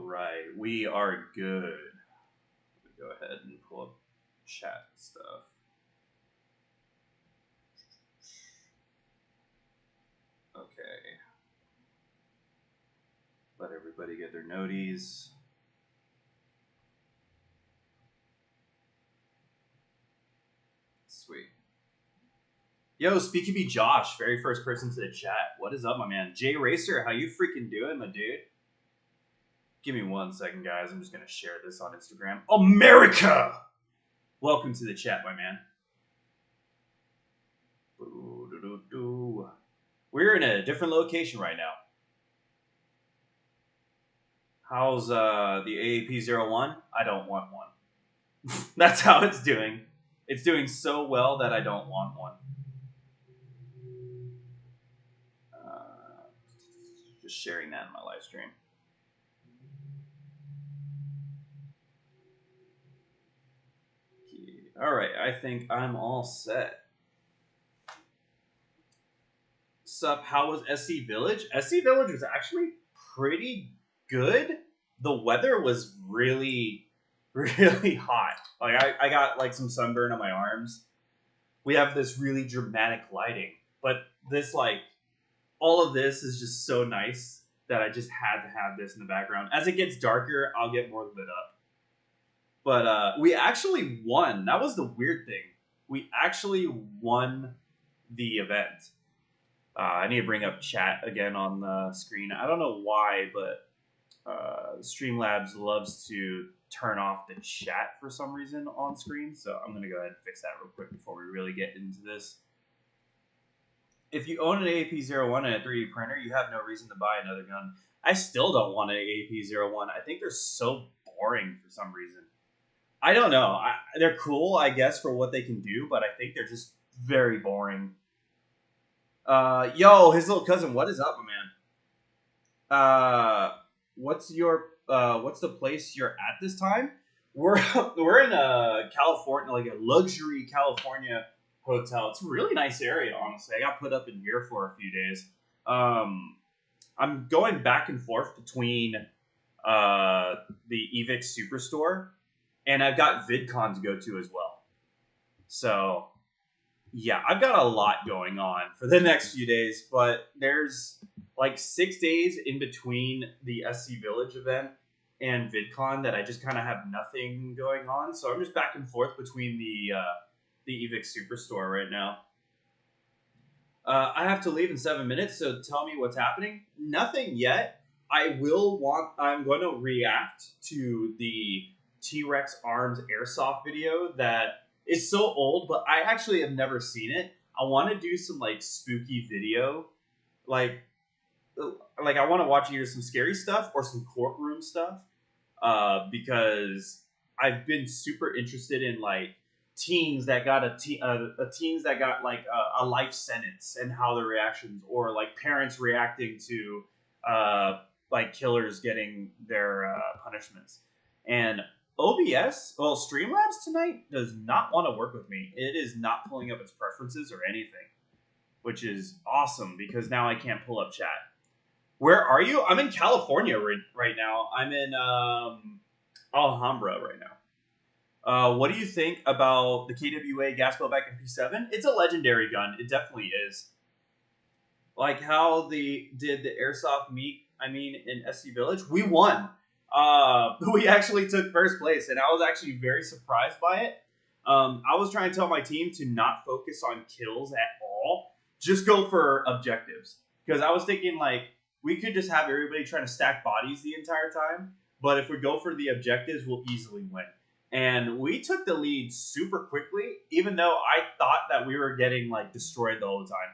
right, we are good. Let me go ahead and pull up chat stuff. Okay. Let everybody get their noties. Sweet. Yo, Speaky Be Josh, very first person to the chat. What is up, my man? Jay Racer, how you freaking doing, my dude? Give me 1 second, guys. I'm just going to share this on Instagram. America! Welcome to the chat, my man. We're in a different location right now. How's the AAP-01? I don't want one. That's how it's doing. It's doing so well that I don't want one. Just sharing that in my live stream. All right, I think I'm all set. Sup, how was SC Village? SC Village was actually pretty good. The weather was really, really hot. Like I got like some sunburn on my arms. We have this really dramatic lighting, but this like all of this is just so nice that I just had to have this in the background. As it gets darker, I'll get more lit up. But we actually won. That was the weird thing. We actually won the event. I need to bring up chat again on the screen. I don't know why, but Streamlabs loves to turn off the chat for some reason on screen. So I'm going to go ahead and fix that real quick before we really get into this. If you own an AAP-01 and a 3D printer, you have no reason to buy another gun. I still don't want an AAP-01. I think they're so boring for some reason. I don't know. They're cool, I guess, for what they can do, but I think they're just very boring. Yo, his little cousin, what is up, my man? What's the place you're at this time? We're in a California, like a luxury California hotel. It's a really nice area, honestly. I got put up in here for a few days. I'm going back and forth between the Evix Superstore, and I've got VidCon to go to as well. So yeah, I've got a lot going on for the next few days, but there's like 6 days in between the SC Village event and VidCon that I just kind of have nothing going on. So I'm just back and forth between the Evix Superstore right now. I have to leave in 7 minutes, so tell me what's happening. Nothing yet. I'm going to react to the T-Rex Arms Airsoft video that is so old, but I actually have never seen it. I want to do some like spooky video, like I want to watch either some scary stuff or some courtroom stuff, because I've been super interested in like teens that got teens that got like a life sentence and how their reactions, or like parents reacting to like killers getting their punishments. And OBS, well, Streamlabs tonight does not want to work with me. It is not pulling up its preferences or anything, which is awesome because now I can't pull up chat. Where are you? I'm in California right now. I'm in Alhambra right now. What do you think about the KWA Gasbellback MP7? It's a legendary gun. It definitely is. Like how did the airsoft meet, in SC Village? We won. We actually took first place, and I was actually very surprised by it. I was trying to tell my team to not focus on kills at all. Just go for objectives. Because I was thinking, like, we could just have everybody trying to stack bodies the entire time. But if we go for the objectives, we'll easily win. And we took the lead super quickly, even though I thought that we were getting, like, destroyed the whole time.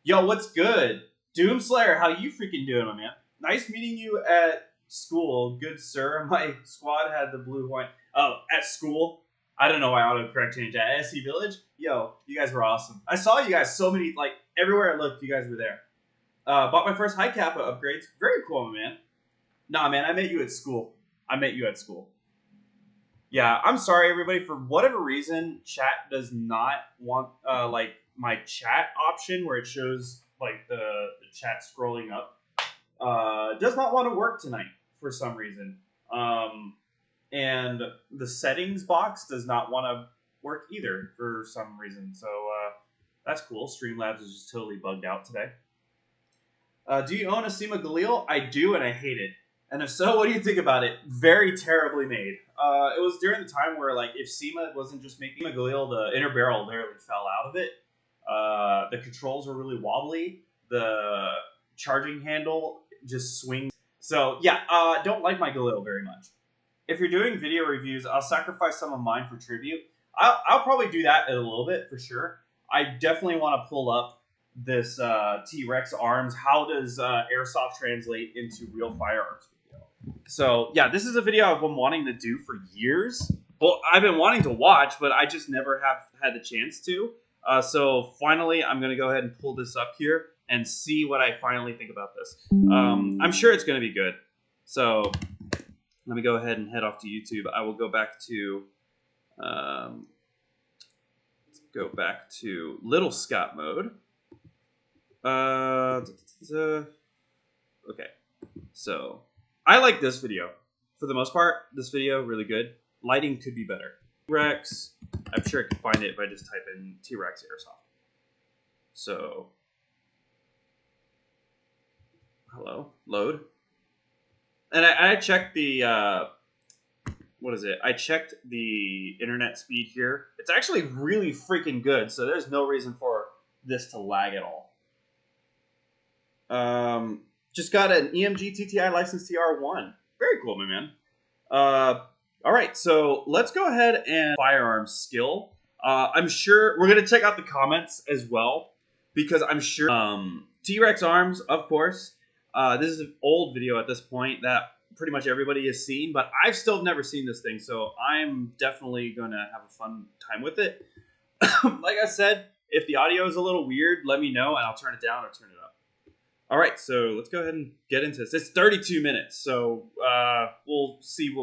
Yo, what's good? Doomslayer, how you freaking doing, my man? Nice meeting you at school, good sir. My squad had the blue white. Oh, at school? I don't know why autocorrect changed at SC Village. Yo, you guys were awesome. I saw you guys so many, like, everywhere I looked, you guys were there. Bought my first high kappa upgrades. Very cool, man. Nah, man, I met you at school. Yeah, I'm sorry, everybody. For whatever reason, chat does not want, like, my chat option where it shows, like, the chat scrolling up. Does not want to work tonight. for some reason. And the settings box does not want to work either for some reason. So that's cool. Streamlabs is just totally bugged out today. Do you own a SEMA Galil? I do, and I hate it. And if so, what do you think about it? Very terribly made. It was during the time where, like, if SEMA wasn't just making a Galil, the inner barrel literally fell out of it. The controls were really wobbly. The charging handle just swings. So, yeah, don't like my Galil very much. If you're doing video reviews, I'll sacrifice some of mine for tribute. I'll probably do that in a little bit, for sure. I definitely want to pull up this T-Rex arms. How does airsoft translate into real firearms video? So, yeah, this is a video I've been wanting to do for years. Well, I've been wanting to watch, but I just never have had the chance to. So, finally, I'm going to go ahead and pull this up here and see what I finally think about this. I'm sure it's going to be good. So, let me go ahead and head off to YouTube. I will go back to... let's go back to Little Scott mode. Okay, so I like this video. For the most part, this video, really good. Lighting could be better. T-Rex, I'm sure I can find it if I just type in T-Rex Airsoft. So, hello, load. And I checked the, what is it? I checked the internet speed here. It's actually really freaking good, so there's no reason for this to lag at all. Just got an EMG TTI license TR1. Very cool, my man. All right, so let's go ahead and firearm skill. I'm sure we're gonna check out the comments as well because I'm sure T-Rex arms, of course. This is an old video at this point that pretty much everybody has seen, but I've still never seen this thing, so I'm definitely gonna have a fun time with it. Like I said, if the audio is a little weird, let me know and I'll turn it down or turn it up. All right, so let's go ahead and get into this. It's 32 minutes, so we'll see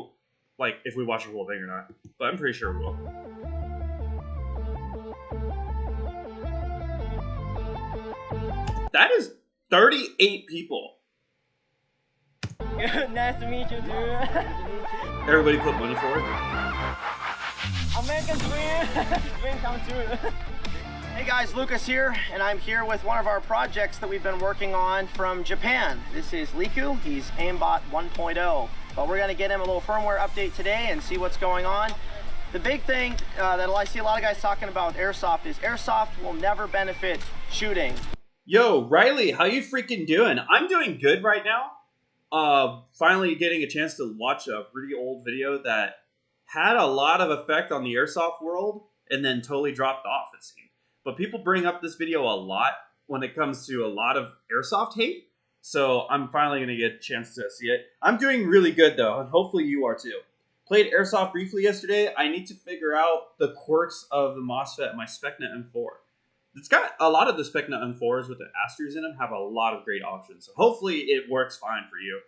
if we watch the whole thing or not. But I'm pretty sure we will. That is 38 people. Nice to meet you, dude. Everybody put money forward. American dream come true. Hey guys, Lucas here, and I'm here with one of our projects that we've been working on from Japan. This is Liku. He's aimbot 1.0, but we're going to get him a little firmware update today and see what's going on. The big thing that I see a lot of guys talking about with airsoft is airsoft will never benefit shooting. Yo, Riley, how you freaking doing? I'm doing good right now. Finally getting a chance to watch a pretty old video that had a lot of effect on the airsoft world and then totally dropped off, it seemed. But people bring up this video a lot when it comes to a lot of airsoft hate. So I'm finally going to get a chance to see it. I'm doing really good, though, and hopefully you are, too. Played airsoft briefly yesterday. I need to figure out the quirks of the MOSFET in my SpecNet M4. It's got a lot of the SpecNet M4s with the Astros in them have a lot of great options. So hopefully it works fine for you.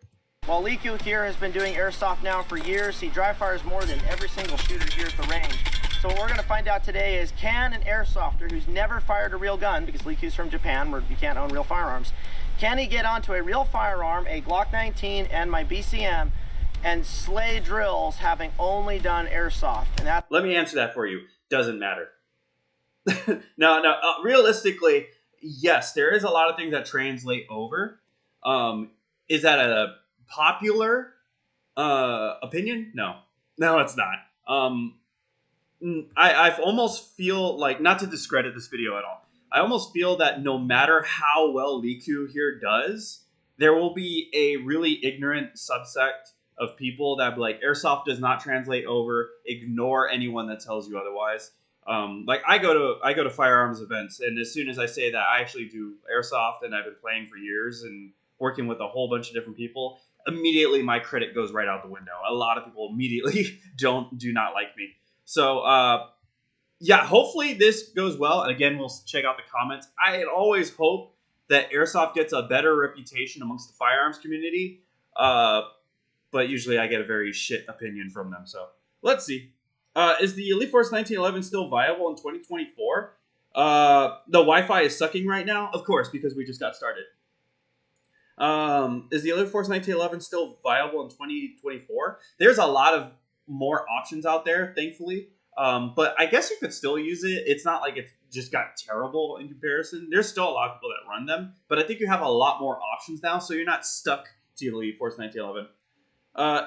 Well, Liku here has been doing airsoft now for years. He dry fires more than every single shooter here at the range. So what we're going to find out today is, can an airsofter who's never fired a real gun, because Liku's from Japan where you can't own real firearms, can he get onto a real firearm, a Glock 19 and my BCM, and slay drills having only done airsoft? And that. Let me answer that for you. Doesn't matter. No, realistically, yes, there is a lot of things that translate over. Is that a popular opinion? No, it's not. I almost feel like, not to discredit this video at all, I almost feel that no matter how well Liku here does, there will be a really ignorant subsect of people that be like, airsoft does not translate over, ignore anyone that tells you otherwise. Like I go to firearms events, and as soon as I say that I actually do airsoft and I've been playing for years and working with a whole bunch of different people, immediately my credit goes right out the window. A lot of people immediately do not like me. So, yeah, hopefully this goes well. And again, we'll check out the comments. I always hope that airsoft gets a better reputation amongst the firearms community. But usually I get a very shit opinion from them. So let's see. Is the Elite Force 1911 still viable in 2024? The Wi-Fi is sucking right now. Of course, because we just got started. Is the Elite Force 1911 still viable in 2024? There's a lot of more options out there, thankfully. But I guess you could still use it. It's not like it's just got terrible in comparison. There's still a lot of people that run them, but I think you have a lot more options now, so you're not stuck to Elite Force 1911.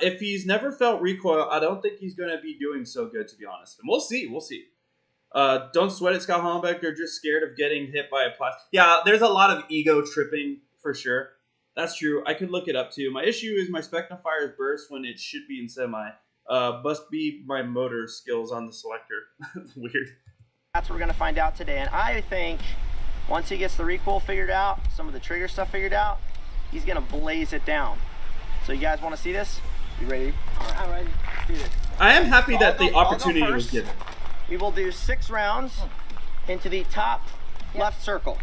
If he's never felt recoil, I don't think he's going to be doing so good, to be honest. And we'll see. We'll see. Don't sweat it, Scott Hollenbeck. They're just scared of getting hit by a plastic. Yeah, there's a lot of ego tripping for sure. That's true. I could look it up too. My issue is my Spectrum fires burst when it should be in semi. Must be my motor skills on the selector. Weird. That's what we're going to find out today. And I think once he gets the recoil figured out, some of the trigger stuff figured out, he's going to blaze it down. So you guys want to see this? You ready? All right, I'm ready. Let's do this. I am happy that the opportunity was given. We will do 6 rounds into the top left circle.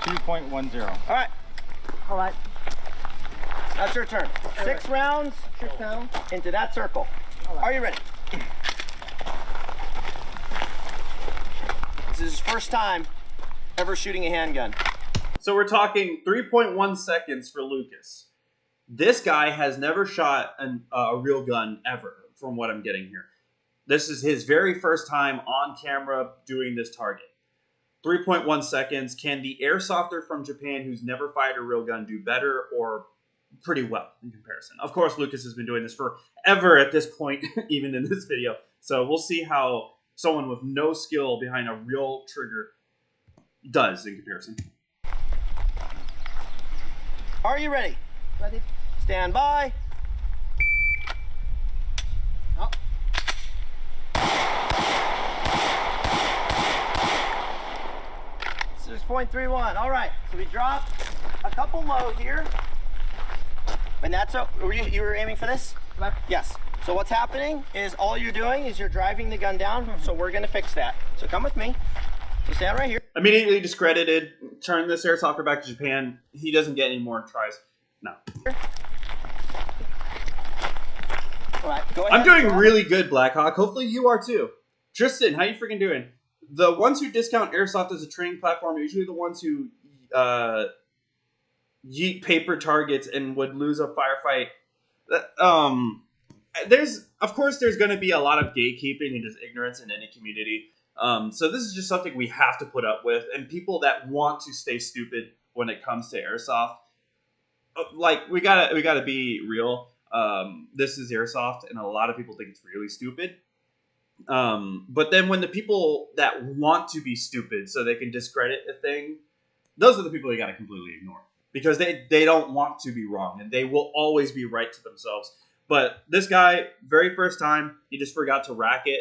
2.10. All right. All right. That's your turn. 6 rounds 6 rounds into that circle. right. Are you ready? This is his first time ever shooting a handgun. So we're talking 3.1 seconds for Lucas. This guy has never shot a real gun ever, from what I'm getting here. This is his very first time on camera doing this target. 3.1 seconds. Can the airsofter from Japan who's never fired a real gun do better or pretty well in comparison? Of course, Lucas has been doing this forever at this point, even in this video. So we'll see how someone with no skill behind a real trigger does in comparison. Are you ready? Ready? Stand by. Oh. 6.31. All right. So we dropped a couple low here. And that's you were aiming for this? Left. Yes. So what's happening is all you're doing is you're driving the gun down. So we're going to fix that. So come with me. So stand right here. Immediately discredited. Turn this airsofter back to Japan. He doesn't get any more tries. No. All right. Go ahead. I'm doing really good, Blackhawk. Hopefully you are too. Tristan, how you freaking doing? The ones who discount airsoft as a training platform are usually the ones who yeet paper targets and would lose a firefight. Of course there's going to be a lot of gatekeeping and just ignorance in any community. So this is just something we have to put up with, and people that want to stay stupid when it comes to airsoft, like we gotta be real. This is airsoft, and a lot of people think it's really stupid. But then when the people that want to be stupid so they can discredit a thing, those are the people you gotta completely ignore, because they don't want to be wrong, and they will always be right to themselves. But this guy, very first time, he just forgot to rack it.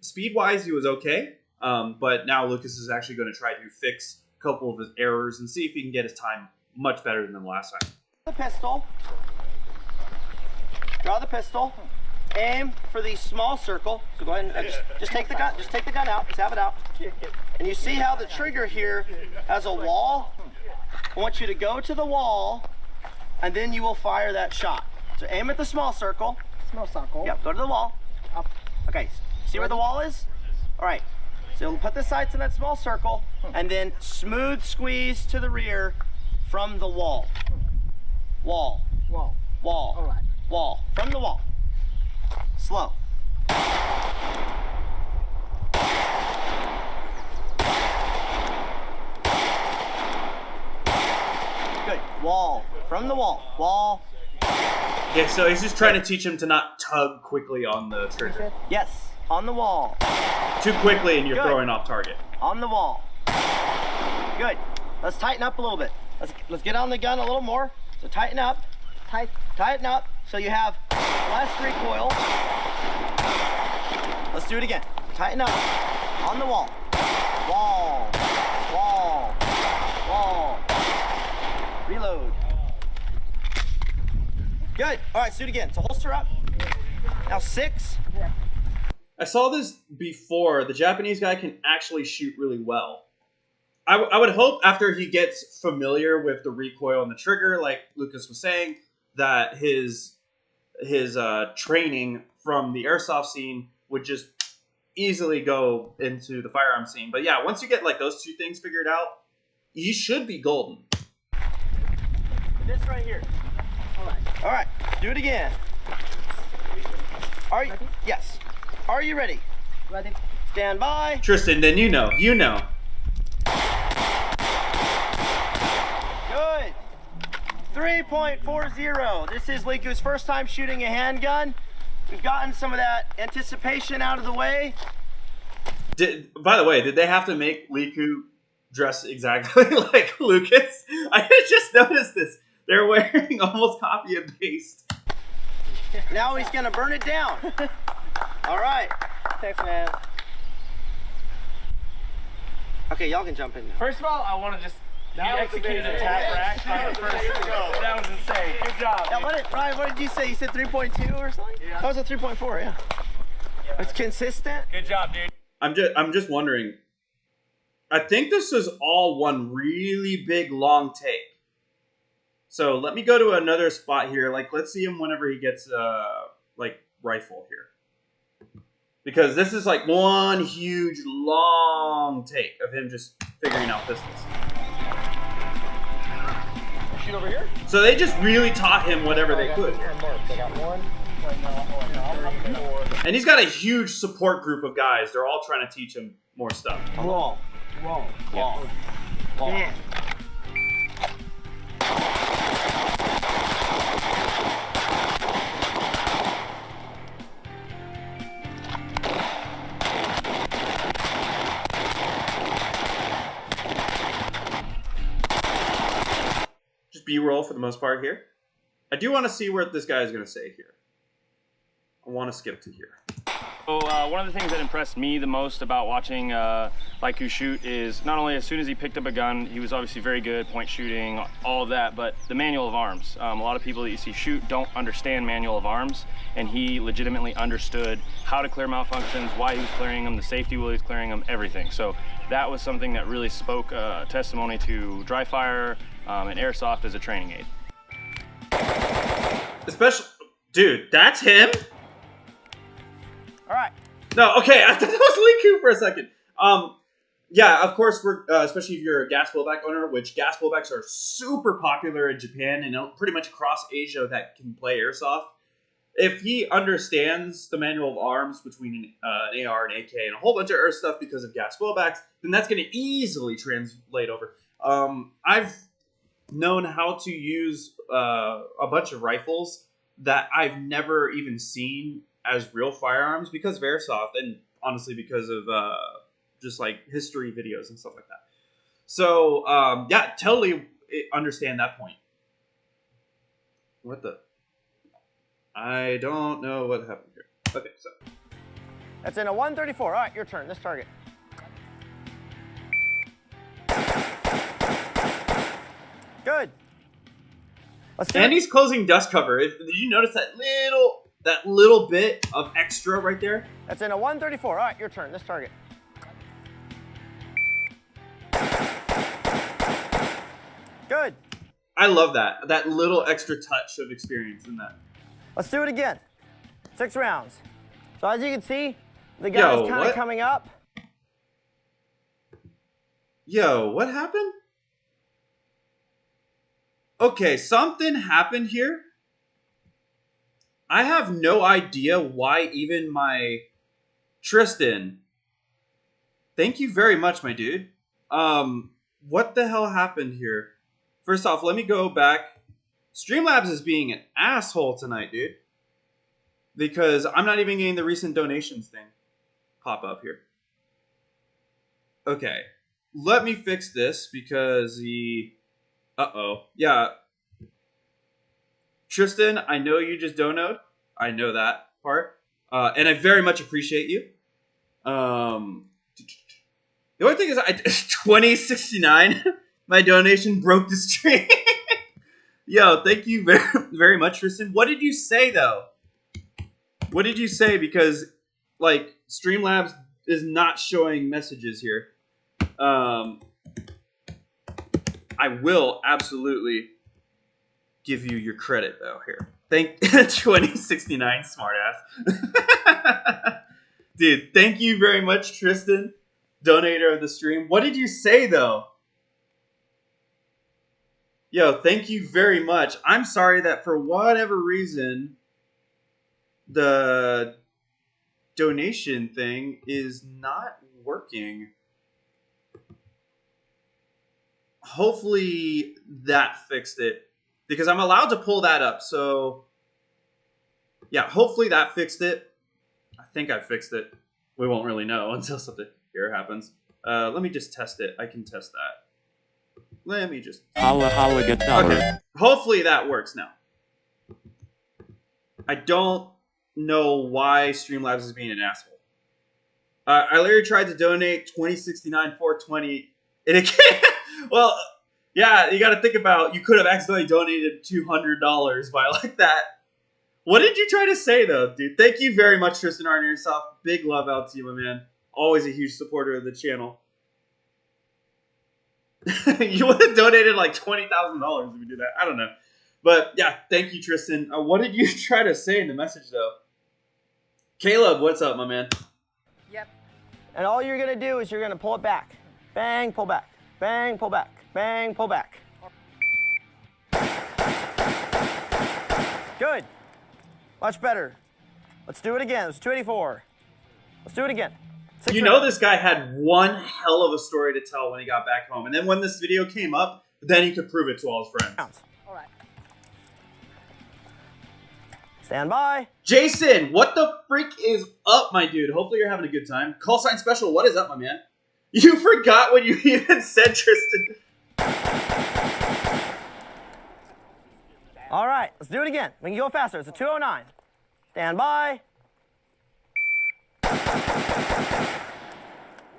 Speed-wise, he was okay, but now Lucas is actually going to try to fix a couple of his errors and see if he can get his time much better than the last time. The pistol. Draw the pistol. Aim for the small circle. So go ahead and just take the gun. Just take the gun out. Just have it out. And you see how the trigger here has a wall? I want you to go to the wall, and then you will fire that shot. So aim at the small circle. Small circle. Yep. Go to the wall. Up. Okay. See where the wall is? All right. So you'll put the sights in that small circle, and then smooth squeeze to the rear from the wall. Wall. Wall. Wall. All right. Wall. From the wall. Slow. Good. Wall. From the wall. Wall. Okay, so he's just trying to teach him to not tug quickly on the trigger. Yes. On the wall. Too quickly and you're Good. throwing off target. On the wall. Good. Let's tighten up a little bit. Let's get on the gun a little more. So tighten up. Tighten up so you have less recoil. Let's do it again. Tighten up. On the wall. Wall. Wall. Wall. Reload. Good. All right, let's do it again. So holster up. Now 6. Yeah. I saw this before. The Japanese guy can actually shoot really well. I would hope after he gets familiar with the recoil and the trigger, like Lucas was saying, that his training from the airsoft scene would just easily go into the firearm scene. But yeah, once you get like those two things figured out, you should be golden. This right here. All right, do it again. Are you? Ready? Yes. Are you ready? Ready? Stand by. Tristan, then you know. Good. 3.40. This is Liku's first time shooting a handgun. We've gotten some of that anticipation out of the way. By the way, did they have to make Liku dress exactly like Lucas? I just noticed this. They're wearing almost copy and paste. Now he's gonna burn it down. All right. Thanks, man. Okay, y'all can jump in now. First of all, I want to just execute a tap rack on the first. That was insane. Good job. Yeah, Ryan, what did you say? You said 3.2 or something? Yeah. That was a 3.4, yeah. It's consistent. Good job, dude. I'm just wondering. I think this is all one really big long take. So let me go to another spot here. Like, let's see him whenever he gets like rifle here, because this is like one huge long take of him just figuring out pistols. Shoot over here? So they just really taught him whatever they could. They got one. Right now, And he's got a huge support group of guys. They're all trying to teach him more stuff. Wall. Yeah. Just B-roll for the most part here. I do want to see what this guy is going to say here. I want to skip to here. So one of the things that impressed me the most about watching Liku shoot is not only as soon as he picked up a gun, he was obviously very good, point shooting, all of that, but the manual of arms. A lot of people that you see shoot don't understand manual of arms, and he legitimately understood how to clear malfunctions, why he was clearing them, the safety while he was clearing them, everything. So that was something that really spoke testimony to dry fire and airsoft as a training aid. Especially, dude, that's him? All right. No, okay, I thought that was Liku for a second. Yeah, of course, we're especially if you're a gas blowback owner, which gas blowbacks are super popular in Japan and pretty much across Asia that can play airsoft. If he understands the manual of arms between an AR and AK and a whole bunch of air stuff because of gas blowbacks, then that's going to easily translate over. I've known how to use a bunch of rifles that I've never even seen as real firearms because of airsoft, and honestly because of just like history videos and stuff like that. So yeah, totally understand that point. What the? I don't know what happened here. Okay, so That's in a 134. All right, your turn. This target. Good. Let's do and it. he's closing dust cover. Did you notice that little bit of extra right there? That's in a 134. All right, your turn. This target. Good. I love that. That little extra touch of experience in that. Let's do it again. 6 rounds. So as you can see, the gun is kind of what? coming up. Yo, what happened? Okay, something happened here. I have no idea why even my Tristan. Thank you very much, my dude. What the hell happened here? First off, let me go back. Streamlabs is being an asshole tonight, dude. Because I'm not even getting the recent donations thing pop up here. Okay. Let me fix this because the... Uh-oh. Yeah. Tristan, I know you just donoed. I know that part. And I very much appreciate you. The only thing is, 2069, my donation broke the stream. Yo, thank you very, very much, Tristan. What did you say, though? What did you say? Because, like, Streamlabs is not showing messages here. I will absolutely give you your credit, though, here. Thank 2069, smartass. Dude, thank you very much, Tristan, donator of the stream. What did you say, though? Yo, thank you very much. I'm sorry that for whatever reason, the donation thing is not working. Hopefully that fixed it, because I'm allowed to pull that up. So, yeah, hopefully that fixed it. I think I fixed it. We won't really know until something here happens. Let me just test it. I can test that. Let me just... Okay. Hopefully that works now. I don't know why Streamlabs is being an asshole. I literally tried to donate $20.69 $4.20 and it can't... Well, yeah, you got to think about, you could have accidentally donated $200 by like that. What did you try to say, though, dude? Thank you very much, Tristan Arner yourself. Big love out to you, my man. Always a huge supporter of the channel. You would have donated like $20,000 if you do that. I don't know. But, yeah, thank you, Tristan. What did you try to say in the message, though? Caleb, what's up, my man? Yep. And all you're going to do is you're going to pull it back. Bang, pull back. Bang, pull back. Bang, pull back. Good. Much better. Let's do it again. It's 284. Let's do it again. You know this guy had one hell of a story to tell when he got back home. And then when this video came up, then he could prove it to all his friends. All right. Stand by. Jason, what the freak is up, my dude? Hopefully you're having a good time. Call sign special, what is up, my man? You forgot what you even said, Tristan. All right, let's do it again. We can go faster. It's a 209. Stand by.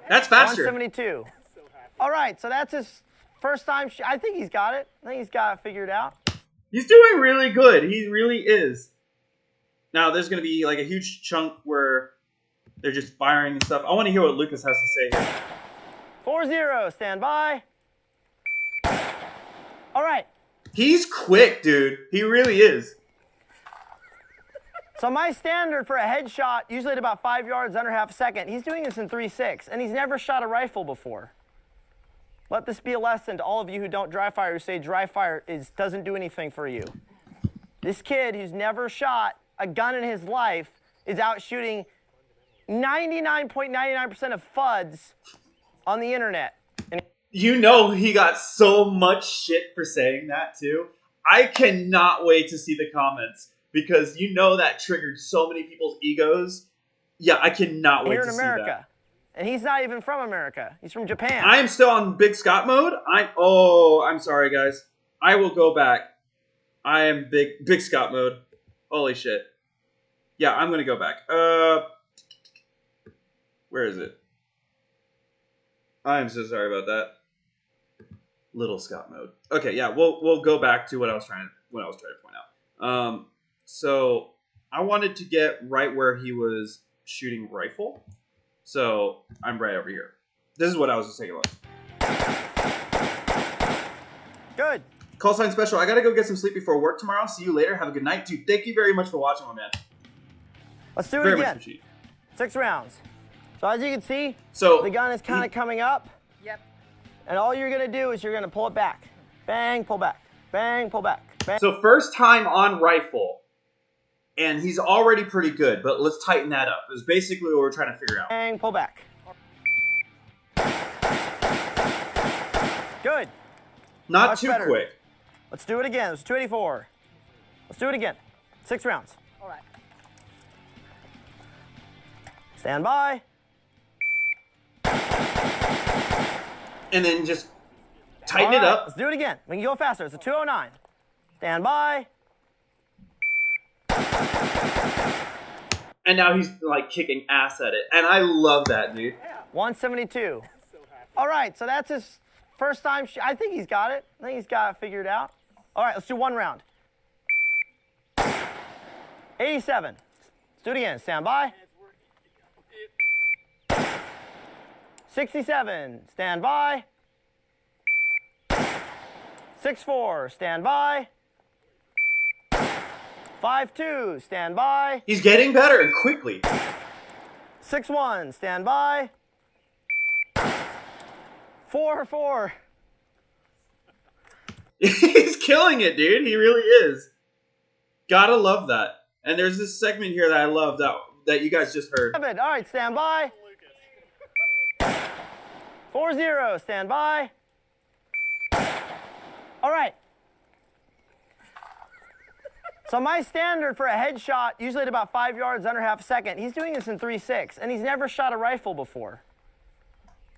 That's faster. 172. All right, so that's his first time. I think he's got it. I think he's got it figured out. He's doing really good. He really is. Now, there's going to be like a huge chunk where they're just firing and stuff. I want to hear what Lucas has to say here. 4-0, stand by. All right. He's quick, dude. He really is. So my standard for a headshot, usually at about 5 yards, under half a second, he's doing this in 3.6, and he's never shot a rifle before. Let this be a lesson to all of you who don't dry fire, who say dry fire doesn't do anything for you. This kid who's never shot a gun in his life is out shooting 99.99% of FUDs on the internet. And you know he got so much shit for saying that, too. I cannot wait to see the comments, because you know that triggered so many people's egos. Yeah, I cannot wait to see that. Here in America. And he's not even from America. He's from Japan. I am still on Big Scott mode. I'm sorry, guys. I will go back. I am Big Scott mode. Holy shit. Yeah, I'm going to go back. Where is it? I am so sorry about that. Little Scott mode. Okay, yeah, we'll go back to what I was trying to point out. So I wanted to get right where he was shooting rifle. So I'm right over here. This is what I was just taking a look. Good. Call sign special. I gotta go get some sleep before work tomorrow. See you later. Have a good night, dude. Thank you very much for watching, my man. Let's do it again. 6 rounds. So as you can see, the gun is kind of coming up. Yep. And all you're gonna do is you're gonna pull it back. Bang, pull back. Bang, pull back. Bang. So first time on rifle, and he's already pretty good, but let's tighten that up. It's basically what we're trying to figure out. Bang, pull back. Good. Not Much too better. quick. Let's do it again. It's 284. Let's do it again. 6 rounds. All right. Stand by. And then just tighten it up. Let's do it again. We can go faster. It's a 209. Stand by. And now he's like kicking ass at it. And I love that, dude. 172. All right, so that's his first time. I think he's got it. I think he's got it figured out. All right, let's do 1 round. 87. Let's do it again. Stand by. 67. Stand by. 6-4. Stand by. 5-2. Stand by. He's getting better and quickly. 6-1, stand by. 4-4. He's killing it, dude. He really is. Gotta love that. And there's this segment here that I love that you guys just heard. All right, stand by. 4-0, stand by. All right. So my standard for a headshot, usually at about 5 yards, under half a second. He's doing this in 3.6, and he's never shot a rifle before.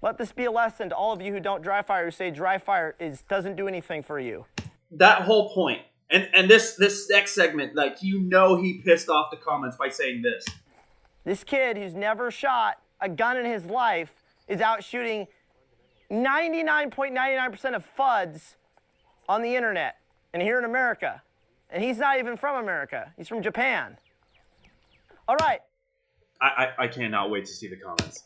Let this be a lesson to all of you who don't dry fire, who say dry fire doesn't do anything for you. That whole point. And this next segment, like, you know, he pissed off the comments by saying this. This kid who's never shot a gun in his life is out shooting 99.99% of FUDs on the internet and here in America. And he's not even from America. He's from Japan. All right. I cannot wait to see the comments.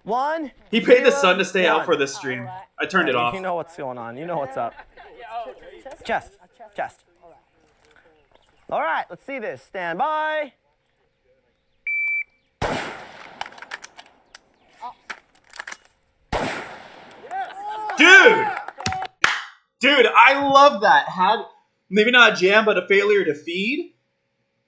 1. He paid the sun to stay out for this stream. I turned it off. You know what's going on. You know what's up. Chest. Chest. All right, let's see this. Stand by. Dude, I love that. Had maybe not a jam, but a failure to feed.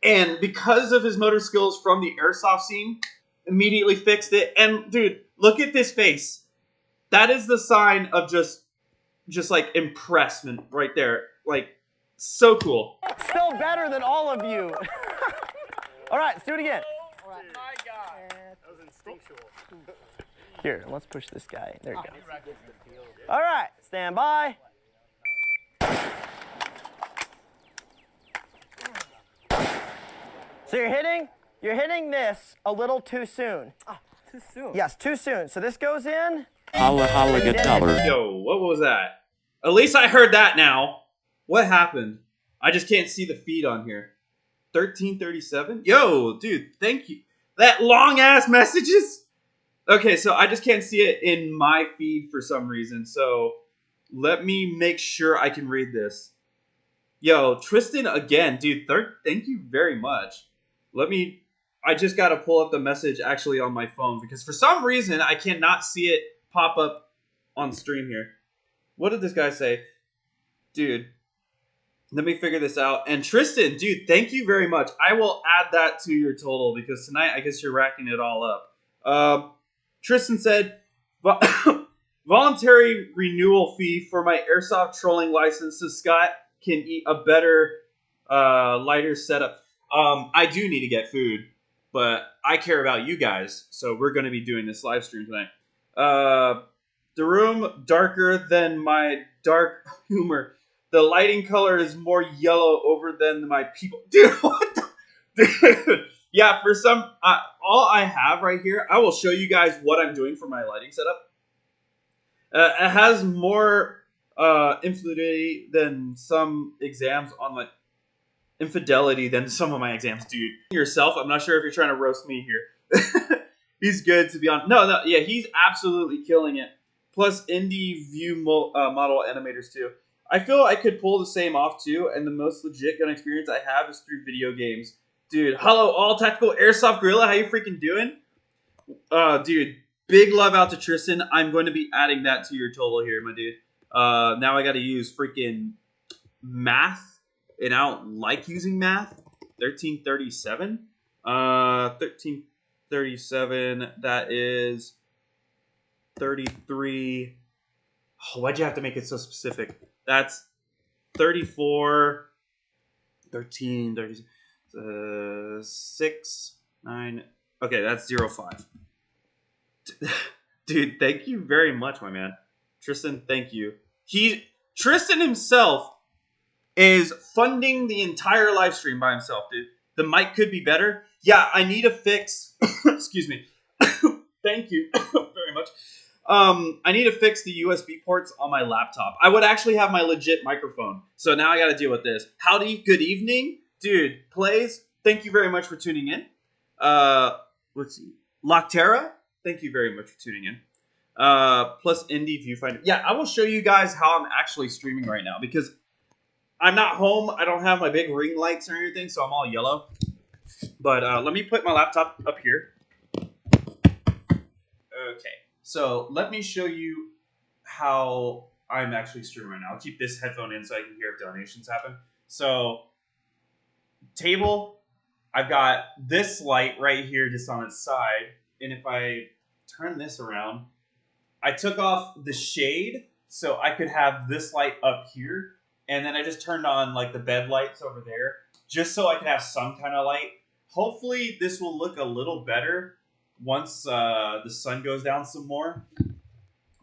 And because of his motor skills from the airsoft scene, immediately fixed it. And dude, look at this face. That is the sign of just like impressment right there. Like, so cool. Still better than all of you. All right, let's do it again. Oh my God. That was instinctual. Here, let's push this guy. There you go. All right, stand by. So you're hitting this a little too soon. Too soon. Yes, too soon. So this goes in. Holla, holla, get dollar. Yo, what was that? At least I heard that now. What happened? I just can't see the feed on here. 1337? Yo, dude, thank you. That long-ass messages? Okay, so I just can't see it in my feed for some reason. So let me make sure I can read this. Yo, Tristan again. Dude, thank you very much. I just got to pull up the message actually on my phone because for some reason I cannot see it pop up on stream here. What did this guy say? Dude, let me figure this out. And Tristan, dude, thank you very much. I will add that to your total because tonight I guess you're racking it all up. Tristan said, voluntary renewal fee for my airsoft trolling license so Scott can eat a better, lighter setup. I do need to get food, but I care about you guys, so we're going to be doing this live stream tonight. The room darker than my dark humor. The lighting color is more yellow over than my people. Dude, what the? Dude. Yeah, for some, all I have right here, I will show you guys what I'm doing for my lighting setup. It has more infidelity than some exams on my infidelity than some of my exams, dude. Yourself, I'm not sure if you're trying to roast me here. He's good to be on. No, yeah, he's absolutely killing it. Plus indie view model animators too. I feel I could pull the same off too, and the most legit gun experience I have is through video games. Dude, hello all tactical airsoft gorilla, how you freaking doing? Dude, big love out to Tristan. I'm going to be adding that to your total here, my dude. Now I got to use freaking math, and I don't like using math. 1337. 1337. That is 33. Oh, why'd you have to make it so specific? That's 34. 13. 6, 9. Okay, that's 05. Dude, thank you very much, my man. Tristan, thank you. Tristan himself is funding the entire live stream by himself, dude. The mic could be better. Yeah, I need to fix. Excuse me. Thank you very much. I need to fix the USB ports on my laptop. I would actually have my legit microphone. So now I got to deal with this. Howdy, good evening. Dude, plays, thank you very much for tuning in. Let's see. Loctera, thank you very much for tuning in. Plus Indie Viewfinder. Yeah, I will show you guys how I'm actually streaming right now because I'm not home. I don't have my big ring lights or anything, so I'm all yellow. But let me put my laptop up here. Okay, so let me show you how I'm actually streaming right now. I'll keep this headphone in so I can hear if donations happen. So, table, I've got this light right here just on its side, and if I turn this around, I took off the shade so I could have this light up here, and then I just turned on like the bed lights over there, just so I could have some kind of light. Hopefully this will look a little better once the sun goes down some more.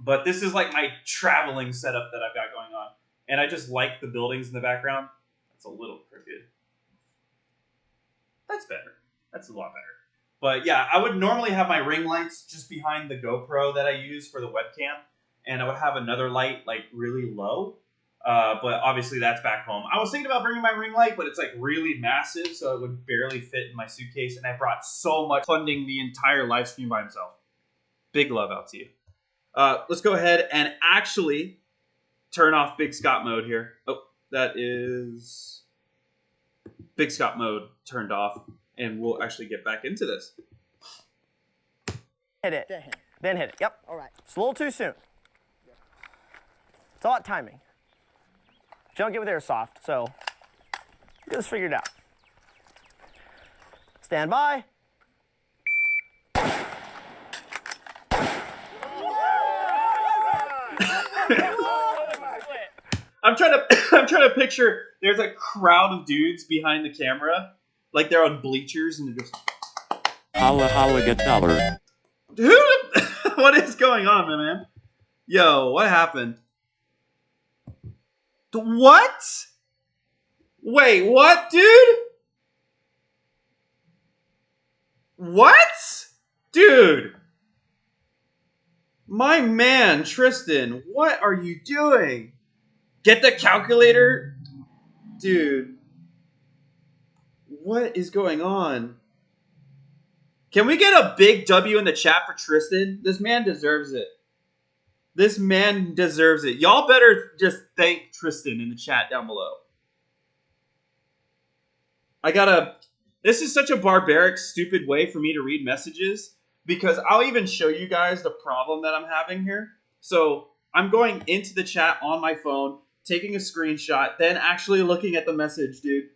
But this is like my traveling setup that I've got going on. And I just like the buildings in the background. That's a little crooked. That's better. That's a lot better. But yeah, I would normally have my ring lights just behind the GoPro that I use for the webcam. And I would have another light like really low. But obviously that's back home. I was thinking about bringing my ring light, but it's like really massive, so it would barely fit in my suitcase. And I brought so much, funding the entire live stream by himself. Big love out to you. Let's go ahead and actually turn off Big Scott mode here. Oh, that is Big Scott mode turned off, and we'll actually get back into this. Hit it. Then hit it. Yep. All right. It's a little too soon. It's all about timing. You don't get with airsoft, so get this figured out. Stand by. I'm trying to picture there's a crowd of dudes behind the camera, like they're on bleachers and they're just Holla dollar. dude, what is going on, man? Yo, what happened? What? Wait, what, dude? What? Dude. My man, Tristan, what are you doing? Get the calculator? Dude. What is going on? Can we get a big W in the chat for Tristan? This man deserves it. This man deserves it. Y'all better just thank Tristan in the chat down below. This is such a barbaric, stupid way for me to read messages, because I'll even show you guys the problem that I'm having here. So I'm going into the chat on my phone, taking a screenshot, then actually looking at the message, dude.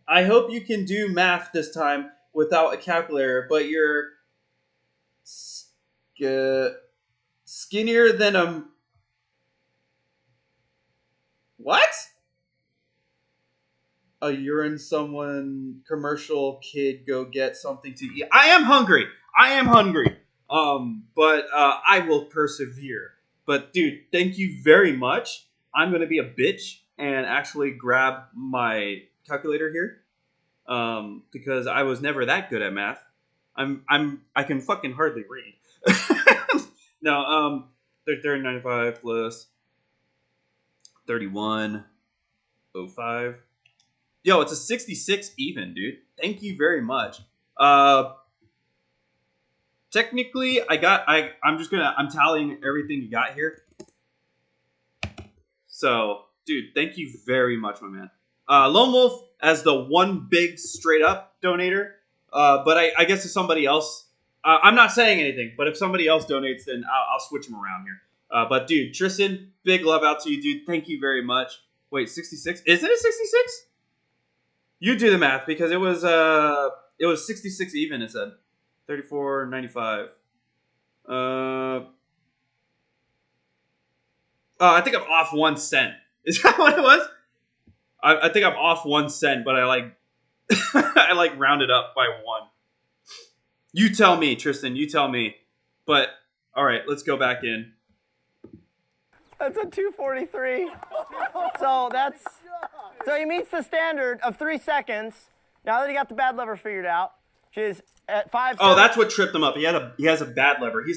I hope you can do math this time without a calculator, but you're skinnier than a... What? A urine someone commercial kid go get something to eat. I am hungry. But I will persevere. But dude, thank you very much. I'm gonna be a bitch and actually grab my calculator here. Because I was never that good at math. I can fucking hardly read. No, 3095 plus 3105. Yo, it's a 66 even, dude. Thank you very much. Technically, I'm tallying everything you got here. So, dude, thank you very much, my man. Lone Wolf as the one big straight up donator. But I guess if somebody else, I'm not saying anything, but if somebody else donates, then I'll switch them around here. But dude, Tristan, big love out to you, dude. Thank you very much. Wait, 66? Is it a 66? You do the math, because it was 66 even. It said 34.95. I think I'm off 1 cent. Is that what it was? I think I'm off 1 cent, but I rounded up by 1. You tell me, Tristan. You tell me. But all right, let's go back in. That's a 2:43. So he meets the standard of 3 seconds. Now that he got the bad lever figured out, which is at 5. Oh, that's what tripped him up. He has a bad lever. He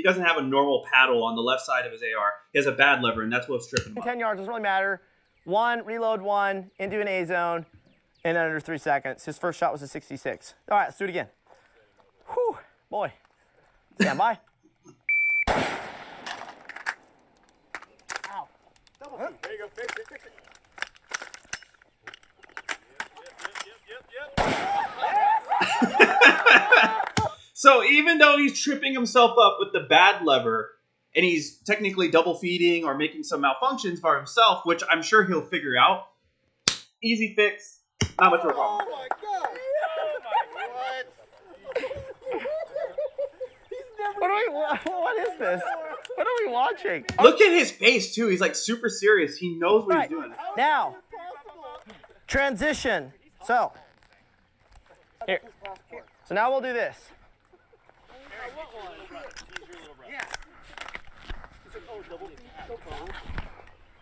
doesn't have a normal paddle on the left side of his AR. He has a bad lever, and that's what's tripping him up. 10 yards doesn't really matter. Reload 1 into an A zone in under 3 seconds. His first shot was a 66. All right, let's do it again. Whew, boy. Stand by. Ow. Double team. There you go. Fix it. So even though he's tripping himself up with the bad lever, and he's technically double feeding or making some malfunctions by himself, which I'm sure he'll figure out, easy fix, not much of a problem. Oh my god! What is this? What are we watching? Look at his face too. He's like super serious. He knows what he's doing. Now, transition. So, here. So now we'll do this.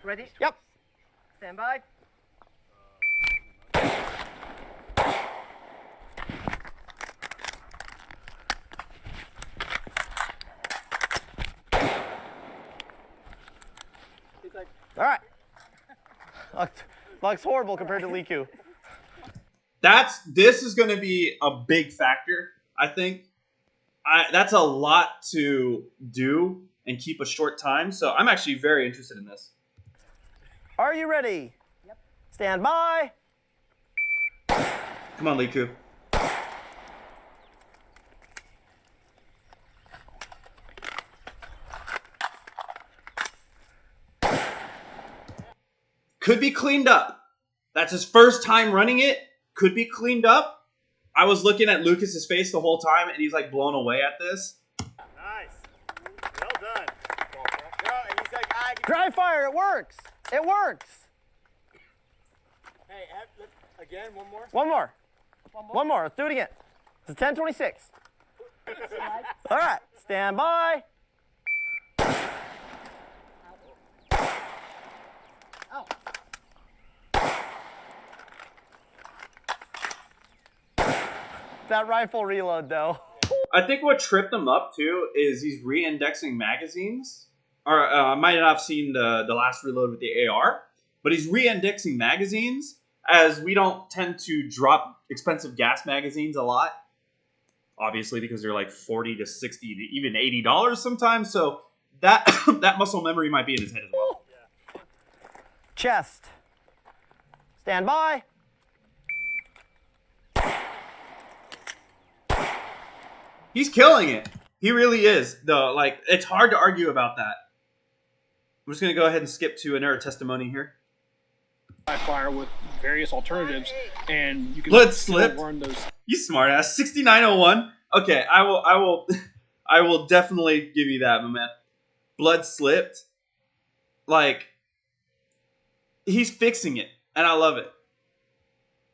Ready? Yep. Stand by. All right. Looks horrible compared to Liku. This is going to be a big factor, I think. That's a lot to do and keep a short time, so I'm actually very interested in this. Are you ready? Yep. Stand by. Come on, Liku. Could be cleaned up. That's his first time running it. Could be cleaned up. I was looking at Lucas's face the whole time, and he's like blown away at this. Nice. Well done. And he's like, Dry fire. It works. It works. Hey, again, one more. One more. One more. Let's do it again. It's 10:26. All right. Stand by. That rifle reload, though. I think what tripped him up, too, is he's re-indexing magazines. Or I might not have seen the last reload with the AR, but he's re-indexing magazines, as we don't tend to drop expensive gas magazines a lot. Obviously, because they're like $40 to $60 to even $80 sometimes. So that that muscle memory might be in his head as well. Chest. Stand by. He's killing it. He really is. Though, like, it's hard to argue about that. I'm just gonna go ahead and skip to another testimony here. Fire with various alternatives, and you can Blood still slipped. learn those. You smartass. 6901. Okay, I will definitely give you that, my man. Blood slipped. Like, he's fixing it, and I love it.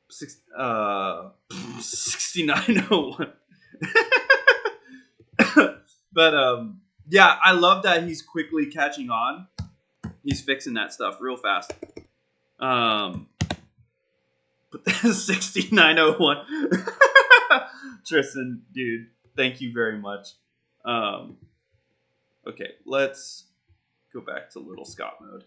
6901. But yeah, I love that he's quickly catching on. He's fixing that stuff real fast. But 6901. Tristan, dude, thank you very much. Okay, let's go back to Little Scott mode.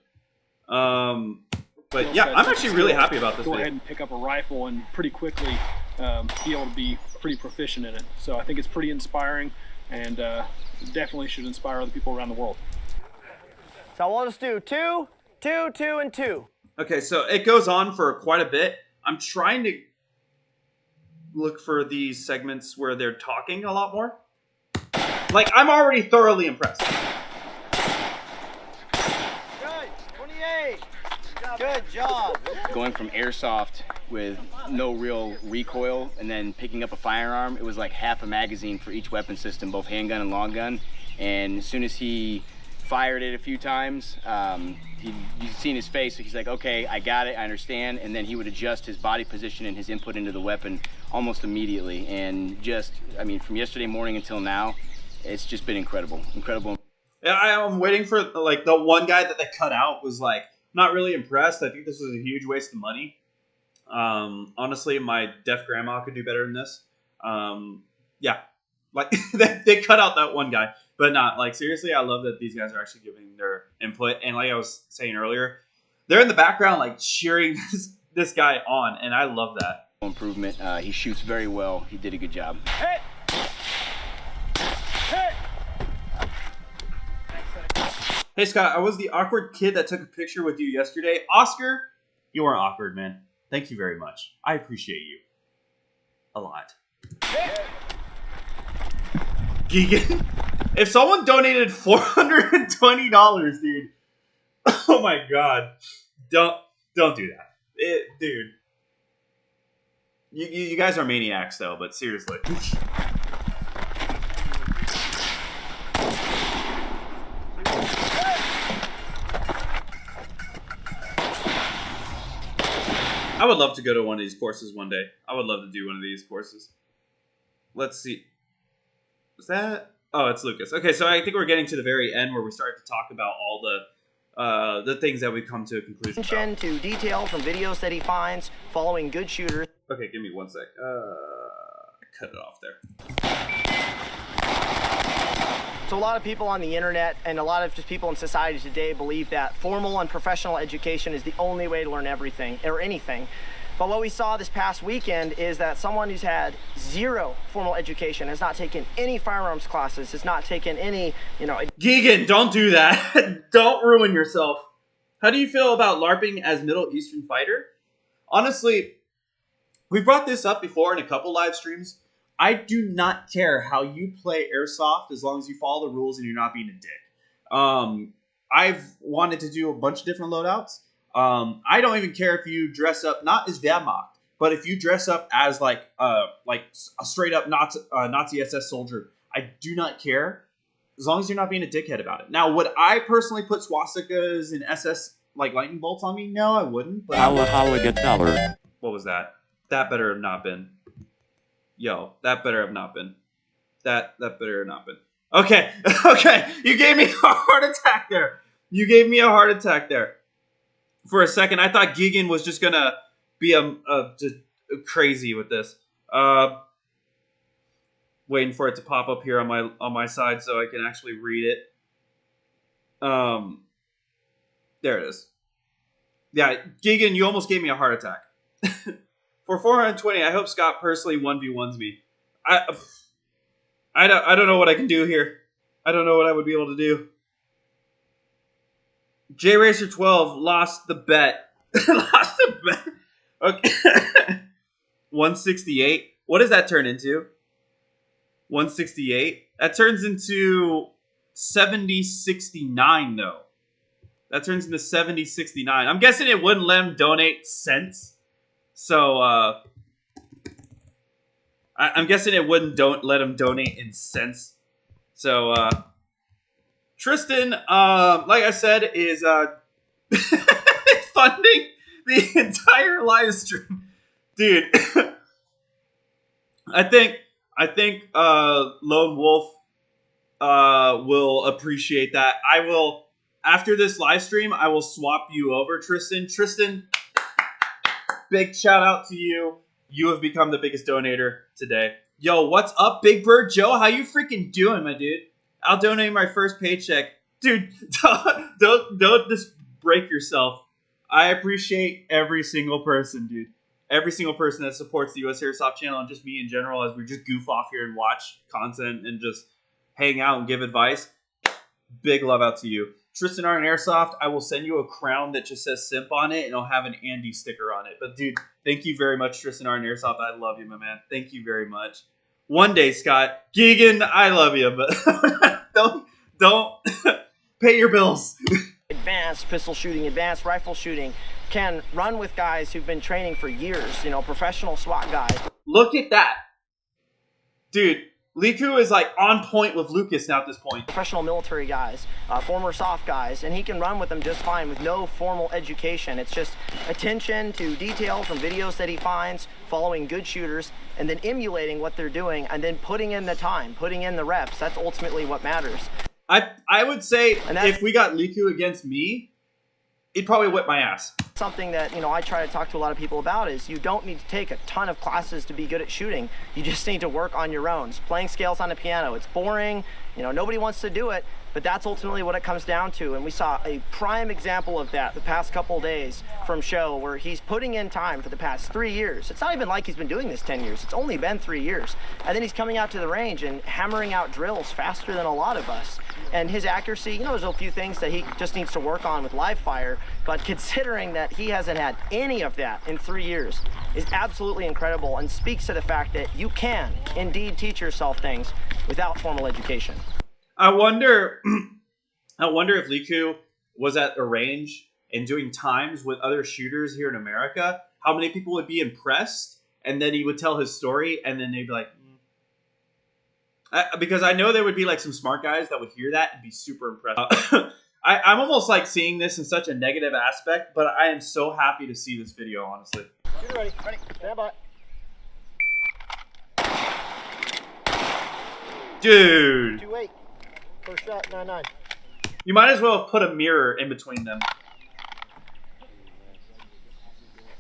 But yeah, I'm actually really happy about this Go video. ahead and pick up a rifle and pretty quickly be able to be pretty proficient in it. So I think it's pretty inspiring, and definitely should inspire other people around the world. So we'll just do 2, 2, 2, and 2. Okay, so it goes on for quite a bit. I'm trying to look for these segments where they're talking a lot more. Like, I'm already thoroughly impressed. Good. 28. Good job. Going from airsoft with no real recoil and then picking up a firearm, it was like half a magazine for each weapon system, both handgun and long gun. And as soon as he fired it a few times, you'd seen his face, so he's like, okay, I got it, I understand. And then he would adjust his body position and his input into the weapon almost immediately. And just, I mean, from yesterday morning until now, it's just been incredible. Yeah, I'm waiting for, like, the one guy that they cut out was, like, not really impressed. I think this was a huge waste of money. Honestly, my deaf grandma could do better than this. Yeah, like, they cut out that one guy. But not, like, seriously, I love that these guys are actually giving their input. And like I was saying earlier, they're in the background, like, cheering this guy on. And I love that. Improvement. He shoots very well. He did a good job. Hey. Hey. Hey, Scott, I was the awkward kid that took a picture with you yesterday. Oscar, you weren't awkward, man. Thank you very much. I appreciate you a lot. Geegan, if someone donated $420, dude, oh my god, don't do that, dude. You guys are maniacs though, but seriously. I would love to go to one of these courses one day. I would love to do one of these courses. Let's see. Is that? Oh, it's Lucas. Okay, so I think we're getting to the very end where we start to talk about all the things that we've come to a conclusion about. Attention to detail from videos that he finds following good shooters. Okay, give me one sec. I cut it off there. So a lot of people on the internet and a lot of just people in society today believe that formal and professional education is the only way to learn everything or anything. But what we saw this past weekend is that someone who's had zero formal education, has not taken any firearms classes, has not taken any, Geegan, don't do that. Don't ruin yourself. How do you feel about LARPing as Middle Eastern fighter? Honestly, we brought this up before in a couple live streams. I do not care how you play Airsoft as long as you follow the rules and you're not being a dick. I've wanted to do a bunch of different loadouts. I don't even care if you dress up not as Wehrmacht, but if you dress up as like a straight up Nazi SS soldier. I do not care as long as you're not being a dickhead about it. Now, would I personally put swastikas and SS like lightning bolts on me? No, I wouldn't. But $1. What was that? That better have not been. Yo, that better have not been. That better have not been. Okay, okay. You gave me a heart attack there. You gave me a heart attack there. For a second, I thought Geegan was just gonna be just crazy with this. Waiting for it to pop up here on my side so I can actually read it. There it is. Yeah, Geegan, you almost gave me a heart attack. For 420, I hope Scott personally 1v1s me. I don't know what I can do here. I don't know what I would be able to do. JRacer12 lost the bet. Lost the bet. Okay. 168. What does that turn into? 168. That turns into 7069 though. That turns into 7069. I'm guessing it wouldn't let him donate cents. So I'm guessing it wouldn't let him donate in cents. So Tristan, like I said, is funding the entire live stream, dude. I think Lone Wolf will appreciate that. I will, after this live stream, I will swap you over, Tristan. Tristan, big shout out to you. You have become the biggest donator today. Yo, what's up, Big Bird Joe? How you freaking doing, my dude? I'll donate my first paycheck. Dude, don't just break yourself. I appreciate every single person, dude. Every single person that supports the US Airsoft channel and just me in general as we just goof off here and watch content and just hang out and give advice. Big love out to you. Tristan Arden Airsoft, I will send you a crown that just says simp on it and it'll have an Andy sticker on it. But dude, thank you very much, Tristan Arden Airsoft. I love you, my man. Thank you very much. One day, Scott. Geegan, I love you, but don't pay your bills. Advanced pistol shooting, advanced rifle shooting, can run with guys who've been training for years, professional SWAT guys. Look at that. Dude, Liku is like on point with Lucas now at this point. Professional military guys, former soft guys, and he can run with them just fine with no formal education. It's just attention to detail from videos that he finds, following good shooters, and then emulating what they're doing, and then putting in the time, putting in the reps. That's ultimately what matters. I would say if we got Liku against me, he'd probably whip my ass. Something that, I try to talk to a lot of people about is you don't need to take a ton of classes to be good at shooting. You just need to work on your own. It's playing scales on a piano. It's boring. Nobody wants to do it, but that's ultimately what it comes down to. And we saw a prime example of that the past couple days from Show, where he's putting in time for the past 3 years. It's not even like he's been doing this 10 years. It's only been 3 years. And then he's coming out to the range and hammering out drills faster than a lot of us. And his accuracy, there's a few things that he just needs to work on with live fire, but considering that he hasn't had any of that in 3 years is absolutely incredible and speaks to the fact that you can indeed teach yourself things without formal education. I wonder if Liku was at a range and doing times with other shooters here in America, how many people would be impressed, and then he would tell his story, and then they'd be like, because I know there would be like some smart guys that would hear that and be super impressed. I'm almost like seeing this in such a negative aspect, but I am so happy to see this video, honestly. Shooter ready. Ready. Stand by. Dude, 2-8. First shot, 9-9. you might as well have put a mirror in between them.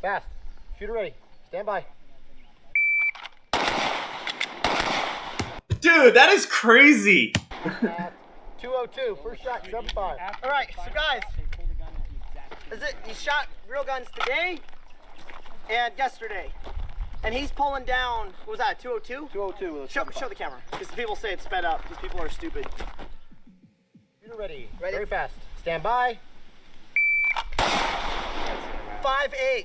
Fast. Shooter ready. Stand by. Dude, that is crazy. 202. First shot, 7-5. All right, so guys, he shot real guns today and yesterday. And he's pulling down, what was that, 202? 202. Show the camera, because people say it's sped up, because people are stupid. Shooter ready. Very fast. Stand by. 5.8.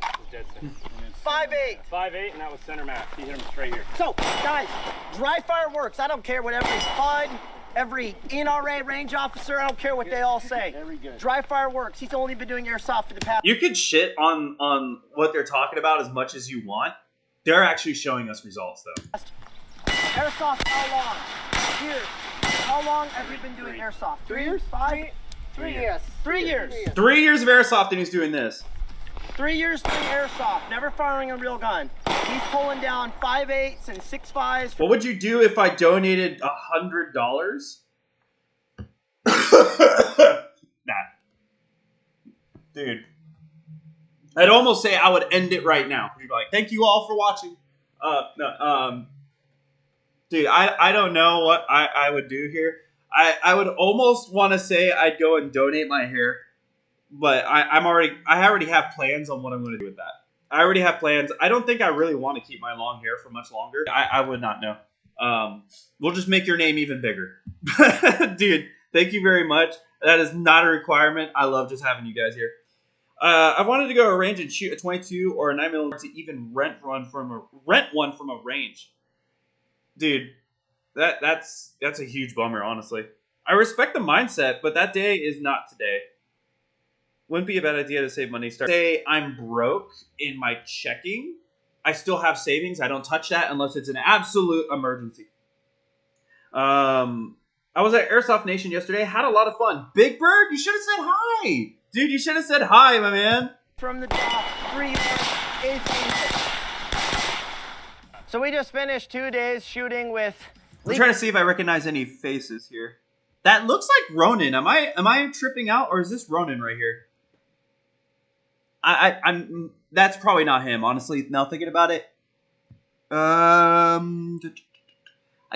5.8. 5.8, and that was center max. He hit him straight here. So, guys, dry fire works. I don't care what every FUD, every NRA range officer, I don't care what they all say. Very good. Dry fire works. He's only been doing airsoft for the past. You could shit on what they're talking about as much as you want. They're actually showing us results, though. Airsoft, how long? Years. How long have you been doing airsoft? 3 years? 5? 3 years. 3 years. 3 years of airsoft and he's doing this. 3 years doing airsoft, never firing a real gun. He's pulling down 5.8s and 6.5s. What would you do if I donated $100? Nah. Dude. I'd almost say I would end it right now. You'd be like, thank you all for watching. Dude, I don't know what I would do here. I would almost want to say I'd go and donate my hair, but I already have plans on what I'm going to do with that. I already have plans. I don't think I really want to keep my long hair for much longer. I would not know. We'll just make your name even bigger. Dude, thank you very much. That is not a requirement. I love just having you guys here. I wanted to go to a range and shoot a 22 or a 9mm to even rent one from a range. Dude, that's a huge bummer, honestly. I respect the mindset, but that day is not today. Wouldn't be a bad idea to save money. Say I'm broke in my checking. I still have savings. I don't touch that unless it's an absolute emergency. I was at Airsoft Nation yesterday. Had a lot of fun. Big Bird, you should have said hi. Dude, you should have said hi, my man. From the top, 3 years, 18. So we just finished 2 days shooting with... I'm trying to see if I recognize any faces here. That looks like Ronin. Am I tripping out, or is this Ronin right here? I'm. That's probably not him, honestly. Now thinking about it, I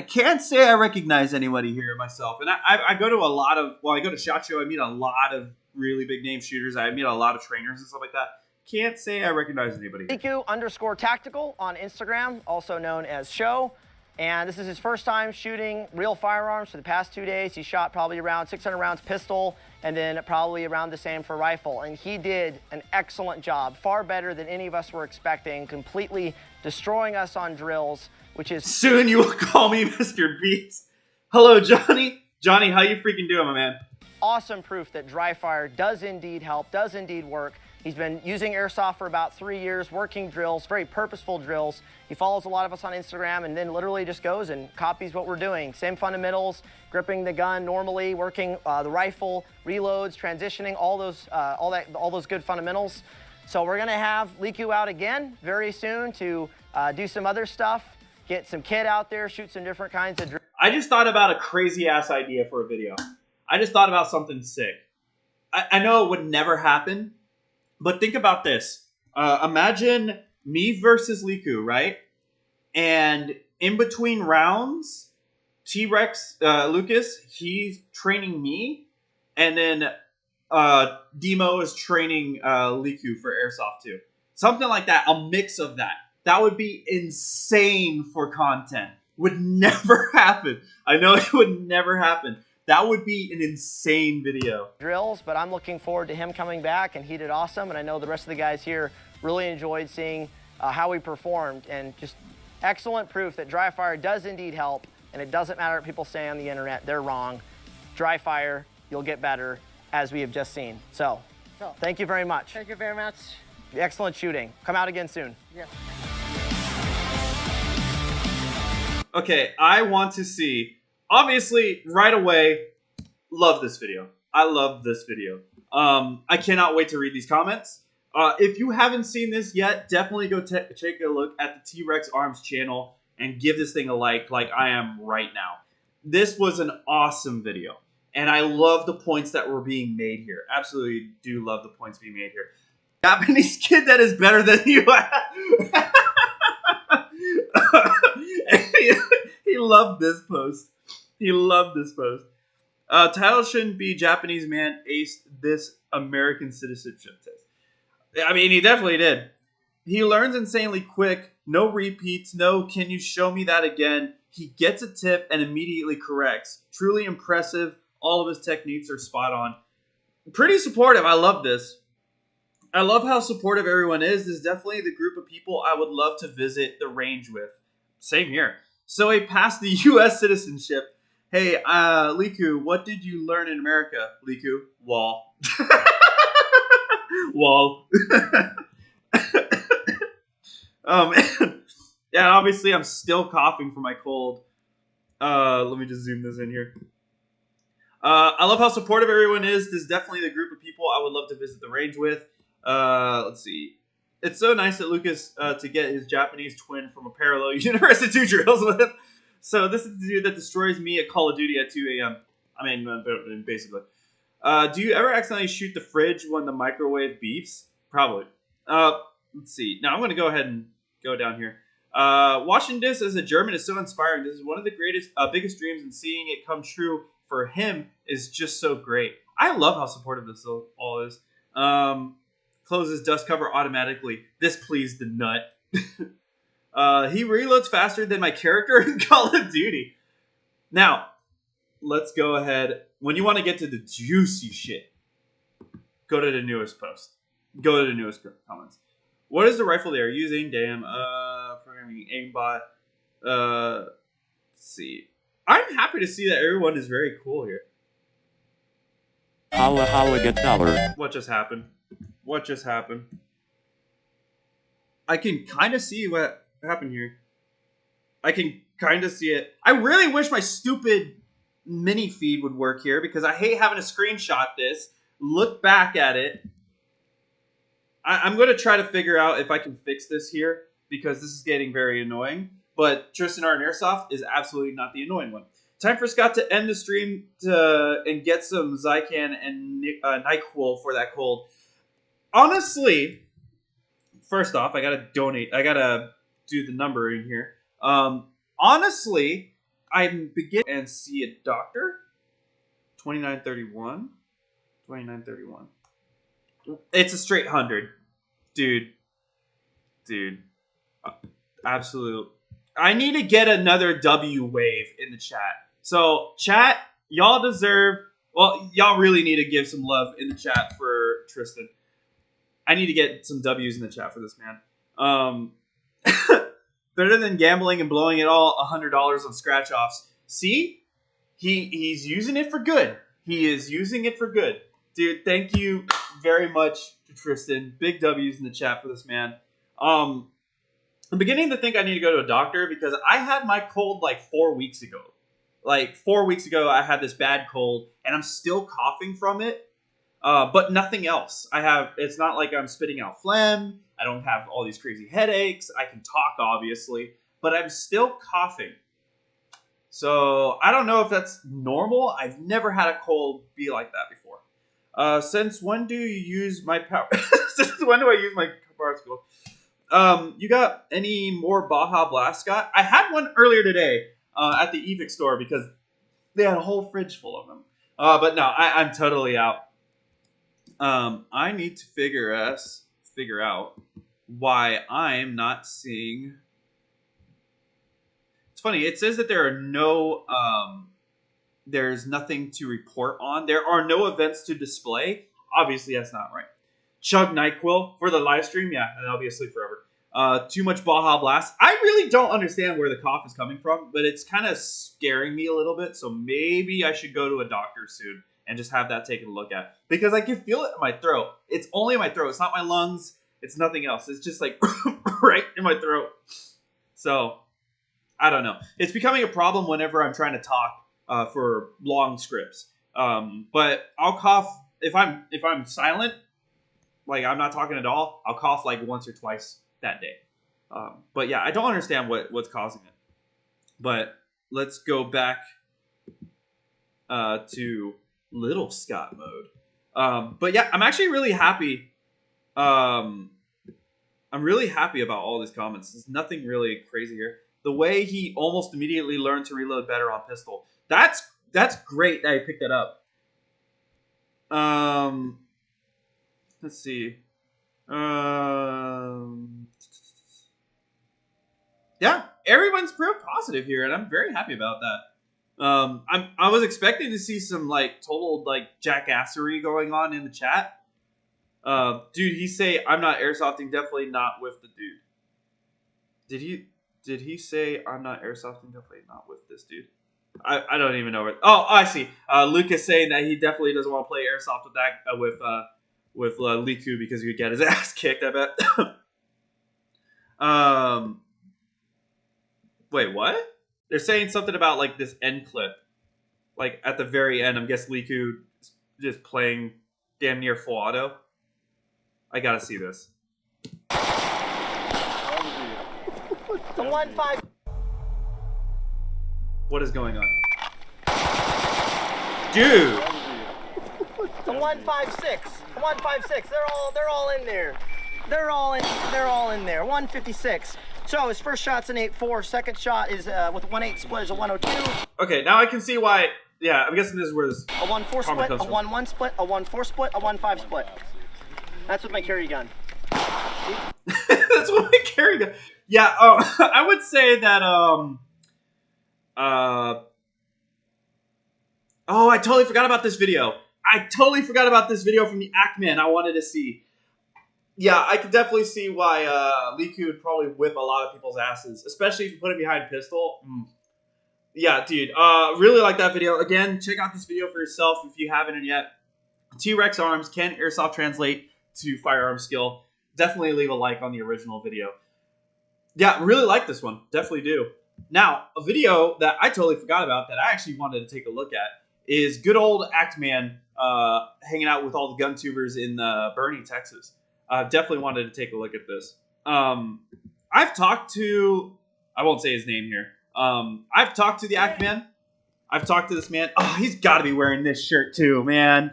can't say I recognize anybody here myself. And I go to a lot of. Well, I go to SHOT Show. I meet a lot of really big name shooters. I meet a lot of trainers and stuff like that. Can't say I recognize anybody. Liku_tactical on Instagram, also known as Show. And this is his first time shooting real firearms for the past 2 days. He shot probably around 600 rounds pistol and then probably around the same for rifle. And he did an excellent job, far better than any of us were expecting, completely destroying us on drills, which is... Soon you will call me Mr. Beats. Hello, Johnny. Johnny, how you freaking doing, my man? Awesome proof that dry fire does indeed help, does indeed work. He's been using airsoft for about 3 years, working drills, very purposeful drills. He follows a lot of us on Instagram and then literally just goes and copies what we're doing. Same fundamentals, gripping the gun normally, working the rifle, reloads, transitioning, all those good fundamentals. So we're gonna have Liku out again very soon to do some other stuff, get some kit out there, shoot some different kinds of drills. I just thought about a crazy ass idea for a video. I just thought about something sick. I know it would never happen. But think about this. Imagine me versus Liku, right? And in between rounds, T-Rex, Lucas, he's training me. And then Demo is training Liku for Airsoft too. Something like that, a mix of that. That would be insane for content. Would never happen. I know it would never happen. That would be an insane video. Drills, but I'm looking forward to him coming back, and he did awesome. And I know the rest of the guys here really enjoyed seeing how he performed, and just excellent proof that dry fire does indeed help. and it doesn't matter what people say on the internet, they're wrong. Dry fire, you'll get better, as we have just seen. So, thank you very much. Thank you very much. Excellent shooting. Come out again soon. Yes. Okay, I want to see, obviously, right away, love this video. I love this video. I cannot wait to read these comments. If you haven't seen this yet, definitely go take a look at the T-Rex Arms channel and give this thing a like I am right now. This was an awesome video, and I love the points that were being made here. Absolutely do love the points being made here. Japanese kid that is better than you. He loved this post. He loved this post. Title shouldn't be Japanese man aced this American citizenship test. I mean, he definitely did. He learns insanely quick. No repeats. No, can you show me that again? He gets a tip and immediately corrects. Truly impressive. All of his techniques are spot on. Pretty supportive. I love this. I love how supportive everyone is. This is definitely the group of people I would love to visit the range with. Same here. So he passed the U.S. citizenship. Hey, Liku, what did you learn in America? Liku, wall. Wall. Yeah, obviously I'm still coughing from my cold. Let me just zoom this in here. I love how supportive everyone is. This is definitely the group of people I would love to visit the range with. Let's see. It's so nice that Lucas to get his Japanese twin from a parallel universe to do drills with him. So this is the dude that destroys me at Call of Duty at 2 a.m. I mean, basically. Do you ever accidentally shoot the fridge when the microwave beeps? Probably. Let's see. Now I'm going to go ahead and go down here. Watching this as a German is so inspiring. This is one of the biggest dreams, and seeing it come true for him is just so great. I love how supportive this all is. Closes dust cover automatically. This pleased the nut. He reloads faster than my character in Call of Duty. Now, let's go ahead. When you want to get to the juicy shit, go to the newest post. Go to the newest comments. What is the rifle they are using? Damn. Programming aimbot. Let's see. I'm happy to see that everyone is very cool here. Holla holla get dollar. What just happened? What just happened? I can kind of see what happened here. I can kind of see it. I really wish my stupid mini feed would work here, because I hate having to screenshot this, look back at it. I'm going to try to figure out if I can fix this here, because this is getting very annoying. But Tristan Art and Airsoft is absolutely not the annoying one. Time for Scott to end the stream and get some Zycan and NyQuil for that cold. Honestly, first off, I got to donate. I got to do the numbering here. Honestly, I'm beginning and see a doctor. 2931. 2931. It's a straight 100. Dude. Absolute. I need to get another W wave in the chat. So, chat, y'all deserve... Well, y'all really need to give some love in the chat for Tristan. I need to get some W's in the chat for this man. Better than gambling and blowing it all $100 on scratch-offs. See? He's using it for good. He is using it for good. Dude, thank you very much to Tristan. Big W's in the chat for this man. I'm beginning to think I need to go to a doctor, because I had my cold like 4 weeks ago. Like 4 weeks ago, I had this bad cold, and I'm still coughing from it, but nothing else. It's not like I'm spitting out phlegm. I don't have all these crazy headaches. I can talk, obviously, but I'm still coughing. So I don't know if that's normal. I've never had a cold be like that before. Since when do you use my power? Since when do I use my power skill? You got any more Baja Blast, Scott? I had one earlier today at the Evic store, because they had a whole fridge full of them. But no, I'm totally out. I need to figure out why I'm not seeing. It's funny. It says that there are no. There's nothing to report on. There are no events to display. Obviously, that's not right. Chug NyQuil for the live stream, yeah, and that'll be asleep forever. Too much Baja Blast. I really don't understand where the cough is coming from, but it's kind of scaring me a little bit. So maybe I should go to a doctor soon and just have that taken a look at, because I can feel it in my throat. It's only in my throat. It's not my lungs. It's nothing else. It's just like right in my throat. So I don't know. It's becoming a problem whenever I'm trying to talk for long scripts. But I'll cough if I'm silent, like I'm not talking at all. I'll cough like once or twice that day. But yeah, I don't understand what's causing it. But let's go back to Little Scott mode. But yeah, I'm actually really happy. I'm really happy about all these comments. There's nothing really crazy here. The way he almost immediately learned to reload better on pistol. That's great that he picked that up. Let's see. Yeah, everyone's real positive here, and I'm very happy about that. I was expecting to see some like total like jackassery going on in the chat. Dude, he say I'm not airsofting, definitely not with the dude. Did he say I'm not airsofting, definitely not with this dude? I don't even know where. Oh, I see. Lucas saying that he definitely doesn't want to play airsoft with that with Liku because he would get his ass kicked, I bet. Wait, what? They're saying something about like this end clip. Like at the very end, I'm guessing Liku just playing damn near full auto. I gotta see this. The 1-5. What is going on? Dude! The 156. 156. They're all in there. They're all in there. 156. So his first shot's an 8.4. Second shot is with a 1.8 split is a 1.02. Okay, now I can see why. Yeah, I'm guessing this is where this. A 1.4 split, a 1.1 split, a 1.4 split, a 1.5 split. That's with my carry gun. That's what my carry gun. Yeah. I would say that. Oh, I totally forgot about this video. I totally forgot about this video from the Ackman I wanted to see. Yeah, I could definitely see why Liku would probably whip a lot of people's asses, especially if you put it behind pistol. Yeah, dude. Really like that video. Again, check out this video for yourself if you haven't yet. T-Rex arms, can airsoft translate to firearm skill? Definitely leave a like on the original video. Yeah, really like this one. Definitely do. Now, a video that I totally forgot about that I actually wanted to take a look at is good old Actman hanging out with all the gun tubers in Bernie, Texas. Definitely wanted to take a look at this. I've talked to, I won't say his name here. I've talked to the Actman. I've talked to this man. Oh, he's got to be wearing this shirt too, man.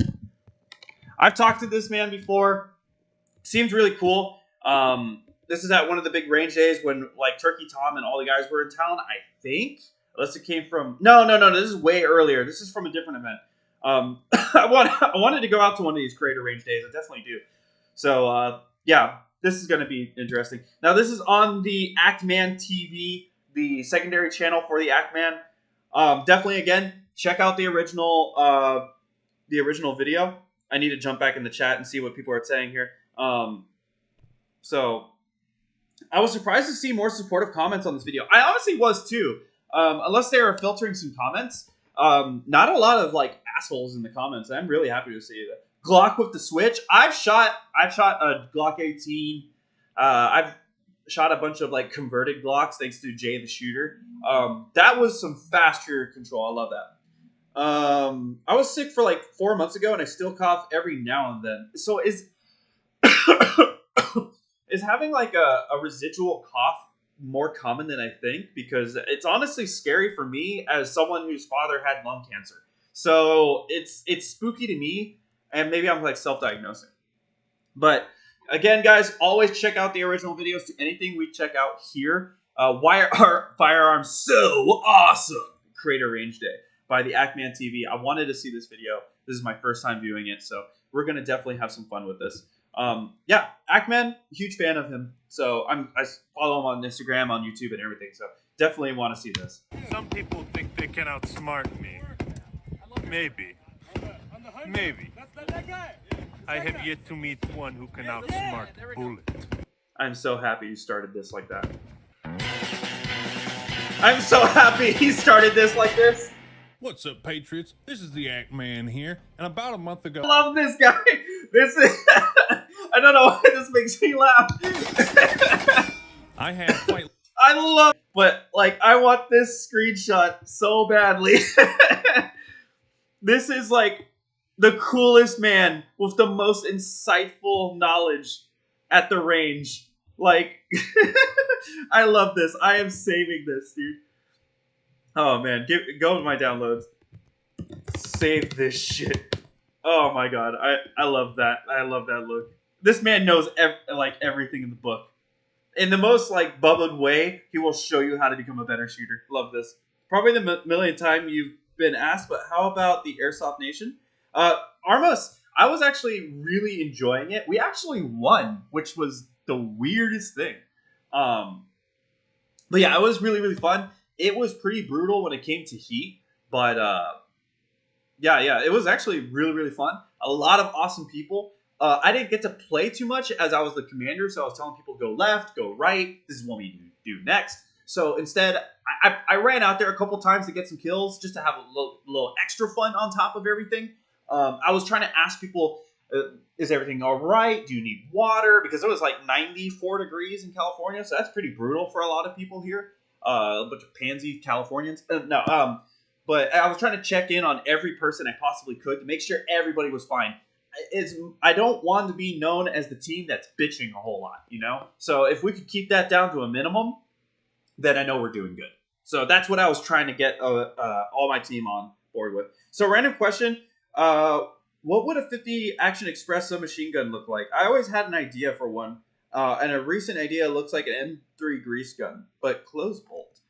I've talked to this man before. Seems really cool. This is at one of the big range days when like Turkey Tom and all the guys were in town, I think. Unless it came from... No. This is way earlier. This is from a different event. I wanted to go out to one of these creator range days. I definitely do. So, yeah, this is going to be interesting. Now, this is on the Actman TV, the secondary channel for the Actman. Definitely, again, check out the original video. I need to jump back in the chat and see what people are saying here. So, I was surprised to see more supportive comments on this video. I honestly was too. Unless they were filtering some comments. Not a lot of like assholes in the comments. I'm really happy to see that. Glock with the switch. I've shot a Glock 18. I've shot a bunch of like converted Glocks thanks to Jay the Shooter. That was some fast trigger control. I love that. I was sick for like 4 months ago and I still cough every now and then. So is having like a residual cough more common than I think? Because it's honestly scary for me as someone whose father had lung cancer. So it's spooky to me, and maybe I'm like self-diagnosing. But again, guys, always check out the original videos to anything we check out here. Why are firearms so awesome? Creator Range Day by the Actman TV. I wanted to see this video. This is my first time viewing it, so we're gonna definitely have some fun with this. Yeah, Actman, huge fan of him. So I follow him on Instagram, on YouTube, and everything. So definitely want to see this. Some people think they can outsmart me. Maybe. I have yet to meet one who can outsmart Bullet. I'm so happy you started this like that. I'm so happy he started this like this. What's up, Patriots? This is the Act Man here, and about a month ago... I love this guy. This is... I don't know why this makes me laugh. I had quite... I love... But, like, I want this screenshot so badly. This is, like, the coolest man with the most insightful knowledge at the range. Like, I love this. I am saving this, dude. Oh, man. Go to my downloads. Save this shit. Oh, my God. I love that. I love that look. This man knows, everything in the book. In the most, bubblegum way, he will show you how to become a better shooter. Love this. Probably the millionth time you've been asked, but how about the Airsoft Nation? Armos, I was actually really enjoying it. We actually won, which was the weirdest thing. But yeah, it was really, really fun. It was pretty brutal when it came to heat, but yeah, it was actually really, really fun. A lot of awesome people. I didn't get to play too much as I was the commander, so I was telling people go left, go right. This is what we do next. So instead, I ran out there a couple times to get some kills, just to have a little extra fun on top of everything. I was trying to ask people, is everything all right? Do you need water? Because it was 94 degrees in California, so that's pretty brutal for a lot of people here. A bunch of pansy Californians. But I was trying to check in on every person I possibly could to make sure everybody was fine. I don't want to be known as the team that's bitching a whole lot, you know? So if we could keep that down to a minimum, then I know we're doing good. So that's what I was trying to get all my team on board with. So random question, what would a 50 Action Express submachine gun look like? I always had an idea for one, and a recent idea looks like an M3 grease gun, but closed bolt.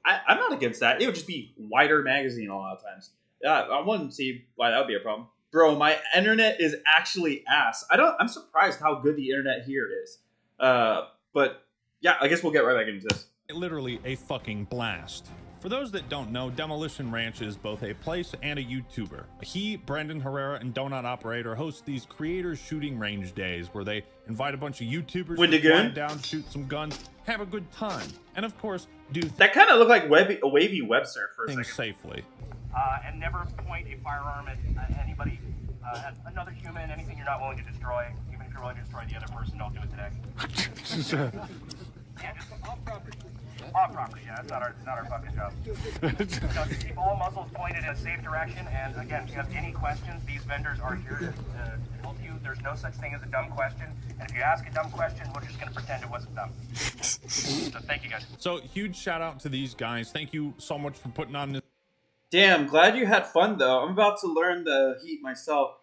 I'm not against that. It would just be wider magazine a lot of times. I wouldn't see why that would be a problem. Bro, my internet is actually ass. I'm surprised how good the internet here is. But yeah, I guess we'll get right back into this. Literally a fucking blast. For those that don't know, Demolition Ranch is both a place and a YouTuber. He, Brendan Herrera, and Donut Operator host these creators shooting range days where they invite a bunch of YouTubers to fly down, shoot some guns, have a good time, and of course, do that kind of looked like a wavy web surf for a second. Safely. And never point a firearm at anybody, at another human, anything you're not willing to destroy. Even if you're willing to destroy the other person, don't do it today. Yeah, just off property. Off property, yeah, it's not our fucking job. So just keep all muzzles pointed in a safe direction, and again, if you have any questions, these vendors are here to help you. There's no such thing as a dumb question, and if you ask a dumb question, we're just going to pretend it wasn't dumb. So thank you guys. So huge shout out to these guys. Thank you so much for putting on this. Damn, glad you had fun though. I'm about to learn the heat myself.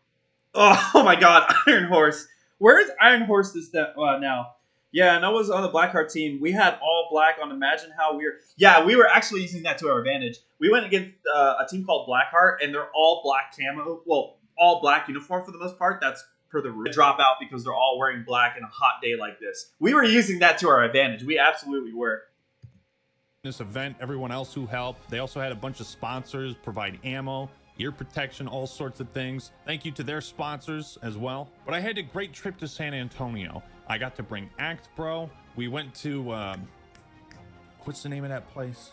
Oh my god, Iron Horse. Where is Iron Horse now? Yeah, Noah's on the Blackheart team. We had all black on Imagine How Weird. Yeah, we were actually using that to our advantage. We went against a team called Blackheart, and they're all black camo. Well, all black uniform for the most part. That's per the rule. Drop out because they're all wearing black in a hot day like this. We were using that to our advantage. We absolutely were. This event, everyone else who helped. They also had a bunch of sponsors provide ammo, ear protection, all sorts of things. Thank you to their sponsors as well. But I had a great trip to San Antonio. I got to bring Act Bro. We went to what's the name of that place?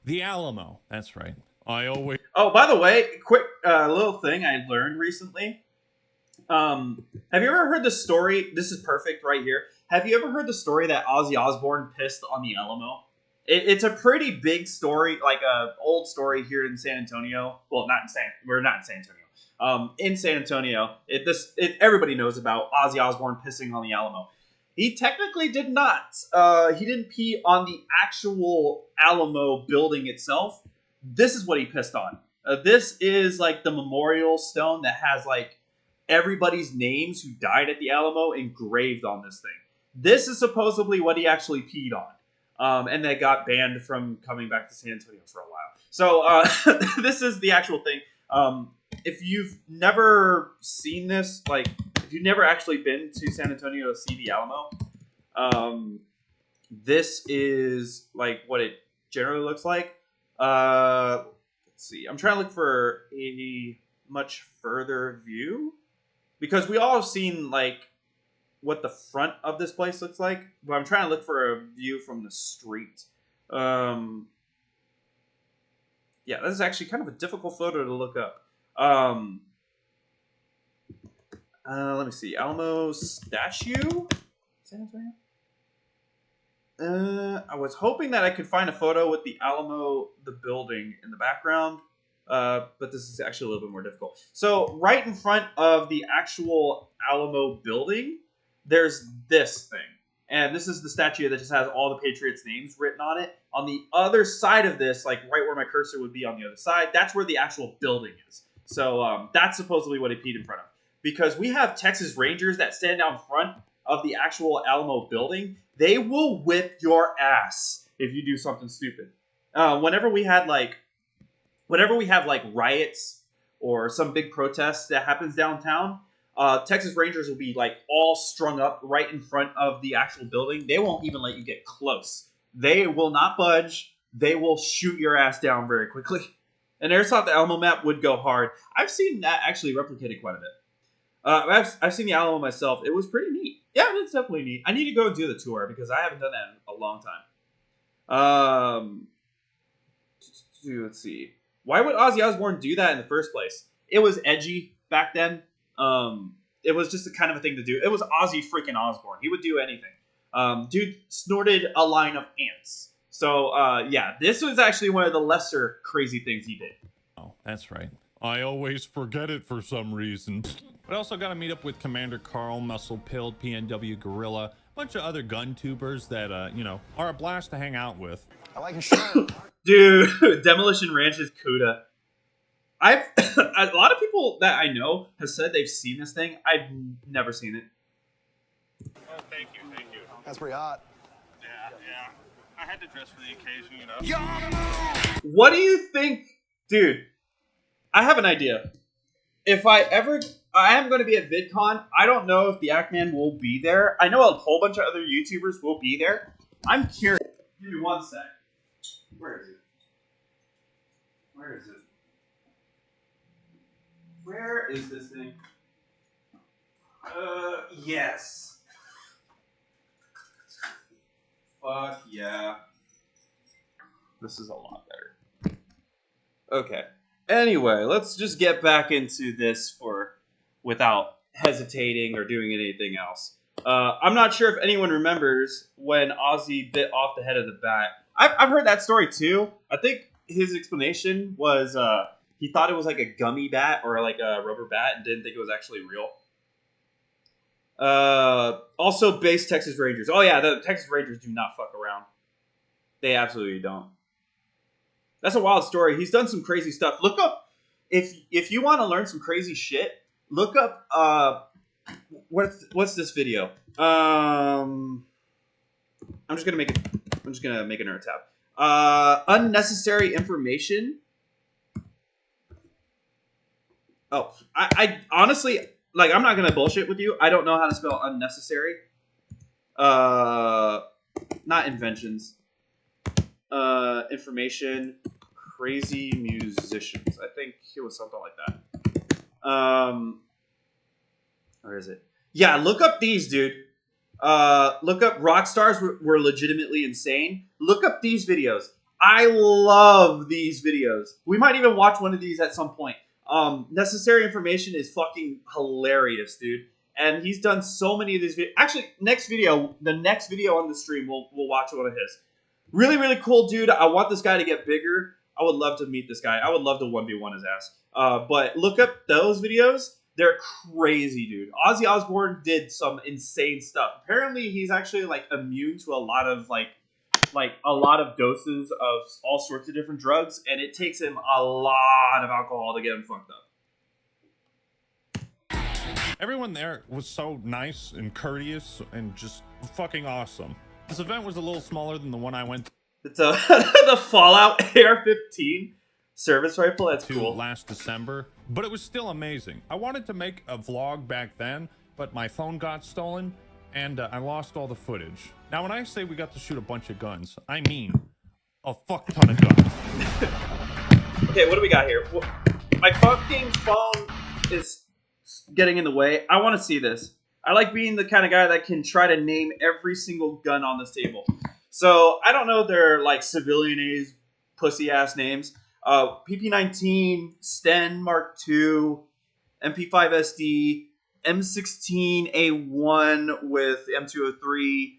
The Alamo. That's right. Oh, by the way, quick little thing I learned recently. Have you ever heard the story? This is perfect right here. Have you ever heard the story that Ozzy Osbourne pissed on the Alamo? It's a pretty big story, like a old story here in San Antonio. Well, we're not in San Antonio. In San Antonio, everybody knows about Ozzy Osbourne pissing on the Alamo. He technically did not. He didn't pee on the actual Alamo building itself. This is what he pissed on. This is like the memorial stone that has like everybody's names who died at the Alamo engraved on this thing. This is supposedly what he actually peed on. And they got banned from coming back to San Antonio for a while. So this is the actual thing. If you've never seen this, like if you've never actually been to San Antonio to see the Alamo, this is like what it generally looks like. Let's see. I'm trying to look for a much further view because we all have seen like what the front of this place looks like, but I'm trying to look for a view from the street. Yeah, this is actually kind of a difficult photo to look up. Let me see. Alamo statue? San Antonio? I was hoping that I could find a photo with the Alamo, the building in the background, but this is actually a little bit more difficult. So right in front of the actual Alamo building, there's this thing. And this is the statue that just has all the Patriots' names written on it. On the other side of this, like right where my cursor would be on the other side, that's where the actual building is. So that's supposedly what he peed in front of. Because we have Texas Rangers that stand out front of the actual Alamo building. They will whip your ass if you do something stupid. Whenever we have like riots or some big protest that happens downtown, Texas Rangers will be like all strung up right in front of the actual building. They won't even let you get close. They will not budge. They will shoot your ass down very quickly. And Airsoft the Alamo map would go hard. I've seen that actually replicated quite a bit. I've seen the Alamo myself. It was pretty neat. Yeah, it's definitely neat. I need to go and do the tour because I haven't done that in a long time. Let's see. Why would Ozzy Osbourne do that in the first place? It was edgy back then. It was just a kind of a thing to do. It was Ozzy freaking Osbourne. He would do anything. Dude snorted a line of ants. So, yeah, this was actually one of the lesser crazy things he did. Oh, that's right. I always forget it for some reason. But I also got to meet up with Commander Carl, Muscle Pilled, PNW Gorilla, a bunch of other gun tubers that, are a blast to hang out with. I like his shirt. Dude, Demolition Ranch is CUDA. A lot of people that I know have said they've seen this thing. I've never seen it. Oh, thank you. That's pretty hot. Yeah. I had to dress for the occasion, you know. What do you think? Dude, I have an idea. If I am going to be at VidCon. I don't know if the Ackman will be there. I know a whole bunch of other YouTubers will be there. I'm curious. Give me one sec. Where is it? Where is this thing? Yes. Fuck yeah. This is a lot better. Okay. Anyway, let's just get back into this without hesitating or doing anything else. I'm not sure if anyone remembers when Ozzy bit off the head of the bat. I've heard that story too. I think his explanation was he thought it was like a gummy bat or like a rubber bat and didn't think it was actually real. Also, base Texas Rangers. Oh yeah, the Texas Rangers do not fuck around. They absolutely don't. That's a wild story. He's done some crazy stuff. Look up if you want to learn some crazy shit. Look up what's this video? I'm just gonna make another tab. Unnecessary information. Oh, I honestly, like, I'm not gonna bullshit with you. I don't know how to spell unnecessary. Not inventions. Information. Crazy musicians. I think it was something like that. Where is it? Yeah, look up these, dude. Look up rock stars were legitimately insane. Look up these videos. I love these videos. We might even watch one of these at some point. Necessary information is fucking hilarious, dude. And he's done so many of these videos. Actually, the next video on the stream, we'll watch one of his. Really, really cool dude. I want this guy to get bigger. I would love to meet this guy. I would love to 1v1 his ass. But look up those videos. They're crazy, dude. Ozzy Osbourne did some insane stuff. Apparently, he's actually like immune to a lot of like a lot of doses of all sorts of different drugs, and it takes him a lot of alcohol to get him fucked up. Everyone there was so nice and courteous and just fucking awesome. This event was a little smaller than the one I went It's the Fallout AR-15 service rifle. That's to cool. last December, but it was still amazing. I wanted to make a vlog back then, but my phone got stolen and I lost all the footage. Now, when I say we got to shoot a bunch of guns, I mean a fuck ton of guns. Okay, what do we got here? My fucking phone is getting in the way. I want to see this. I like being the kind of guy that can try to name every single gun on this table. So I don't know their like civilian-age pussy-ass names. PP-19, Sten Mark II, MP5SD, M16A1 with M203,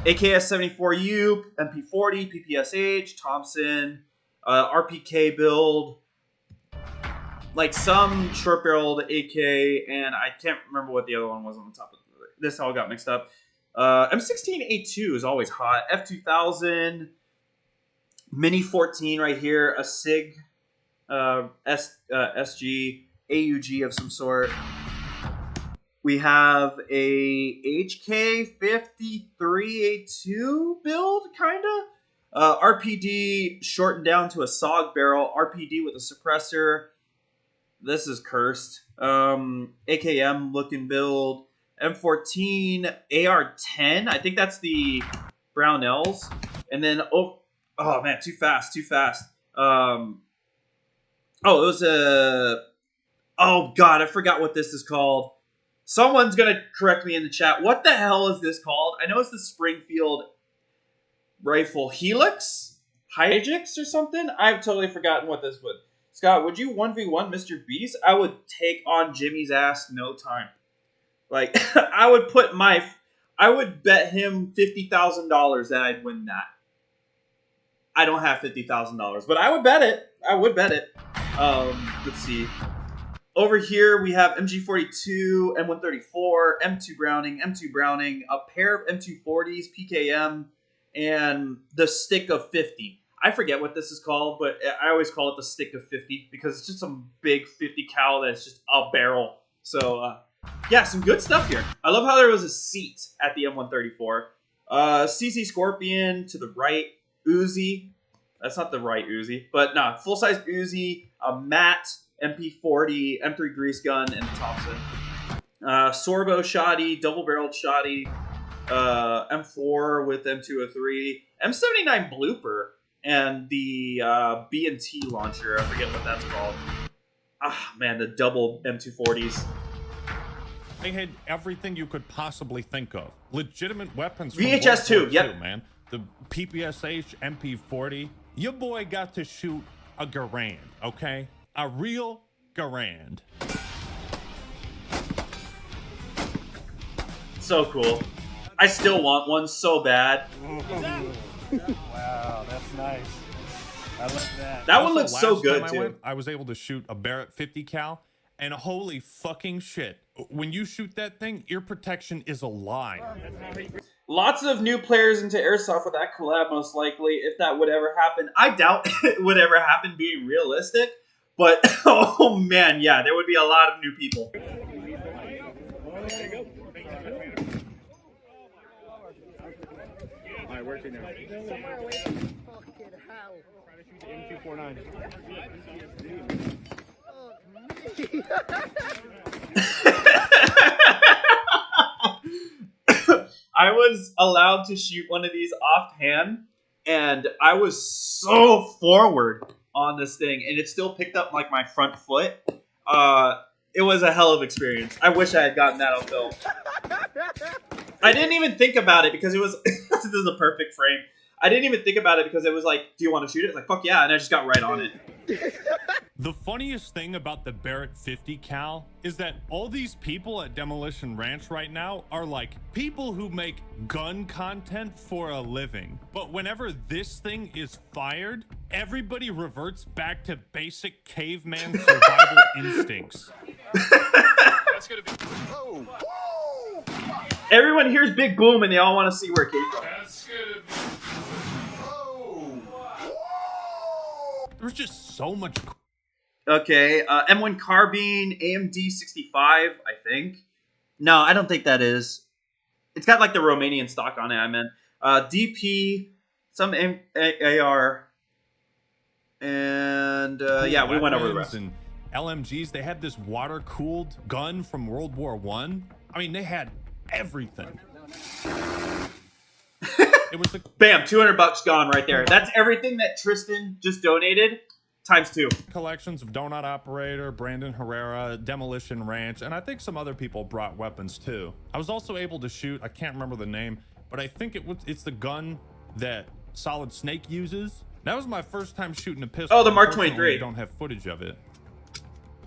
AKS-74U, MP40, PPSH, Thompson, RPK build, like some short-barreled AK, and I can't remember what the other one was on the top of this. All got mixed up. M16A2 is always hot. F2000, Mini 14 right here, a SIG, SG, AUG of some sort. We have a HK53A2 build, kinda. RPD shortened down to a SOG barrel. RPD with a suppressor. This is cursed. AKM looking build. M14, AR10. I think that's the Brownells. And then, oh man, too fast. It was a... Oh, God, I forgot what this is called. Someone's going to correct me in the chat. What the hell is this called? I know it's the Springfield Rifle Helix? Hijix or something? I've totally forgotten what this would. Scott, would you 1v1 Mr. Beast? I would take on Jimmy's ass no time. Like, I would bet him $50,000 that I'd win that. I don't have $50,000, but I would bet it. Let's see. Over here, we have MG42, M134, M2 Browning, a pair of M240s, PKM, and the Stick of 50. I forget what this is called, but I always call it the Stick of 50 because it's just some big 50 cal that's just a barrel. So, yeah, some good stuff here. I love how there was a seat at the M134. CC Scorpion to the right, Uzi. That's not the right Uzi, but nah, full-size Uzi, a matte MP40, M3 grease gun, and a Thompson. Sorbo shoddy, double-barreled shoddy, M4 with M203, M79 blooper, and the B&T launcher. I forget what that's called. Ah, man, the double M240s. They had everything you could possibly think of. Legitimate weapons. VHS 2, yep. Man. The PPSH MP40. Your boy got to shoot a Garand, okay? A real Garand. So cool. I still want one so bad. Wow, that's nice. I love that. That one looks so good, too. I was able to shoot a Barrett 50 cal, and holy fucking shit. When you shoot that thing, ear protection is a lie. Lots of new players into Airsoft with that collab, most likely, if that would ever happen. I doubt it would ever happen, being realistic. But, oh man, yeah, there would be a lot of new people. Alright, where's he now? M249. I was allowed to shoot one of these offhand, and I was so forward on this thing, and it still picked up like my front foot. It was a hell of an experience. I wish I had gotten that on film. I didn't even think about it because it was this is a perfect frame. I didn't even think about it because it was like, do you want to shoot it? It's like, fuck yeah, and I just got right on it. The funniest thing about the Barrett 50 cal is that all these people at Demolition Ranch right now are like people who make gun content for a living. But whenever this thing is fired, everybody reverts back to basic caveman survival instincts. That's gonna be. Oh. Everyone hears big boom and they all want to see where it came from. That's gonna be. There's just so much. Okay, M1 carbine, AMD 65, I think. No, I don't think that is. It's got like the Romanian stock on it, I meant. DP, some AR, and yeah, we went over the rest. And LMGs, they had this water-cooled gun from World War I. I mean, they had everything. It was the bam, $200 gone right there. That's everything that Tristan just donated. ×2. Collections of Donut Operator, Brandon Herrera, Demolition Ranch, and I think some other people brought weapons too. I was also able to shoot, I can't remember the name, but I think it's the gun that Solid Snake uses. That was my first time shooting a pistol. Oh, the Mark Unfortunately, 23. I don't have footage of it.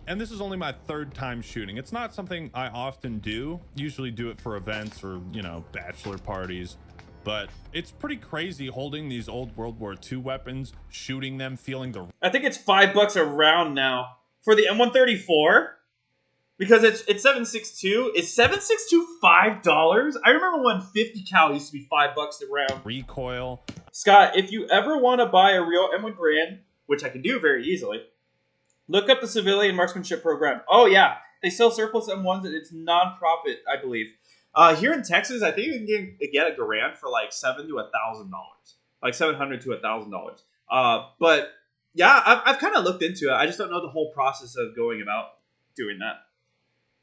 And this is only my third time shooting. It's not something I often do. Usually do it for events or, you know, bachelor parties. But it's pretty crazy holding these old World War II weapons, shooting them, feeling the... I think it's $5 a round now for the M134 because it's 7.62. Is 7.62 $5? I remember when 50 cal used to be $5 a round. recoil. Scott, if you ever want to buy a real M1 Garand, which I can do very easily, look up the civilian marksmanship program. Oh yeah, they sell surplus M1s and it's non-profit, I believe. Here in Texas, I think you can get a Garand for like $700 to $1,000, like $700 to $1,000. But yeah, I've kind of looked into it. I just don't know the whole process of going about doing that.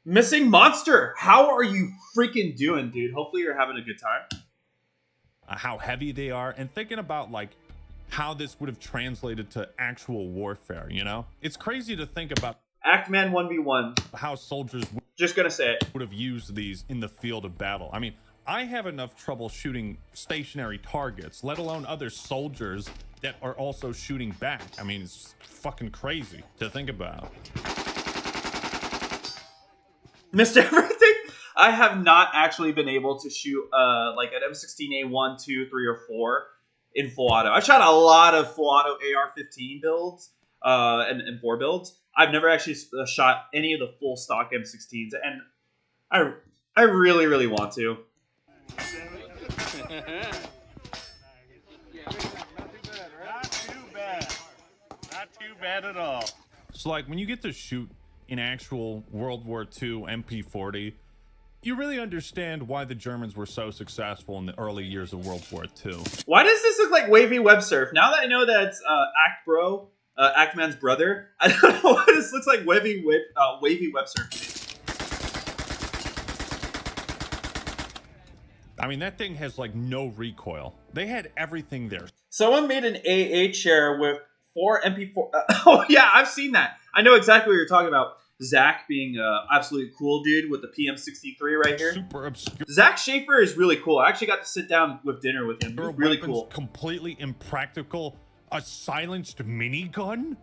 Missing Monster, how are you freaking doing, dude? Hopefully you're having a good time. How heavy they are, and thinking about like how this would have translated to actual warfare, you know? It's crazy to think about Actman 1v1. how soldiers Just gonna say it. would have used these in the field of battle. I mean, I have enough trouble shooting stationary targets, let alone other soldiers that are also shooting back. I mean, it's fucking crazy to think about. Missed everything. I have not actually been able to shoot like an M16A1, 2, 3, or 4 in full auto. I've shot a lot of full auto AR-15 builds and 4 builds. I've never actually shot any of the full stock M16s, and I really, really want to. Not too bad at all. So like when you get to shoot an actual World War II MP40, you really understand why the Germans were so successful in the early years of World War II. Why does this look like Wavy Web Surf? Now that I know that it's Actman's brother, I don't know why this looks like Wavy Web Surf. I mean, that thing has like no recoil. They had everything there. Someone made an AA chair with 4 MP4. Oh yeah, I've seen that. I know exactly what you're talking about. Zach being an absolutely cool dude with the PM63 right here. Super obscure. Zach Schaefer is really cool. I actually got to sit down with dinner with him. He's really cool. Completely impractical. A silenced minigun?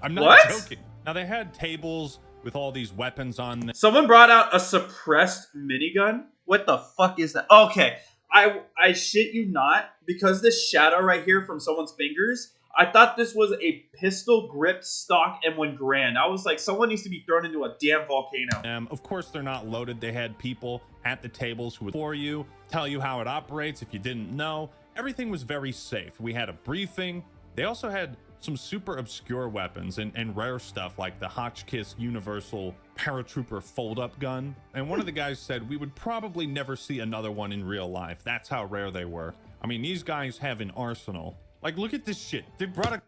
I'm not What? joking. Now they had tables with all these weapons on them. Someone brought out a suppressed minigun. What the fuck is that? Okay, I shit you not, because this shadow right here from someone's fingers, I thought this was a pistol gripped stock M1 Garand. I was like, someone needs to be thrown into a damn volcano. Of course, they're not loaded. They had people at the tables who would for you, tell you how it operates if you didn't know. Everything was very safe. We had a briefing. They also had some super obscure weapons and rare stuff like the Hotchkiss Universal Paratrooper fold-up gun. And one of the guys said we would probably never see another one in real life. That's how rare they were. I mean, these guys have an arsenal. Like, look at this shit. They brought a...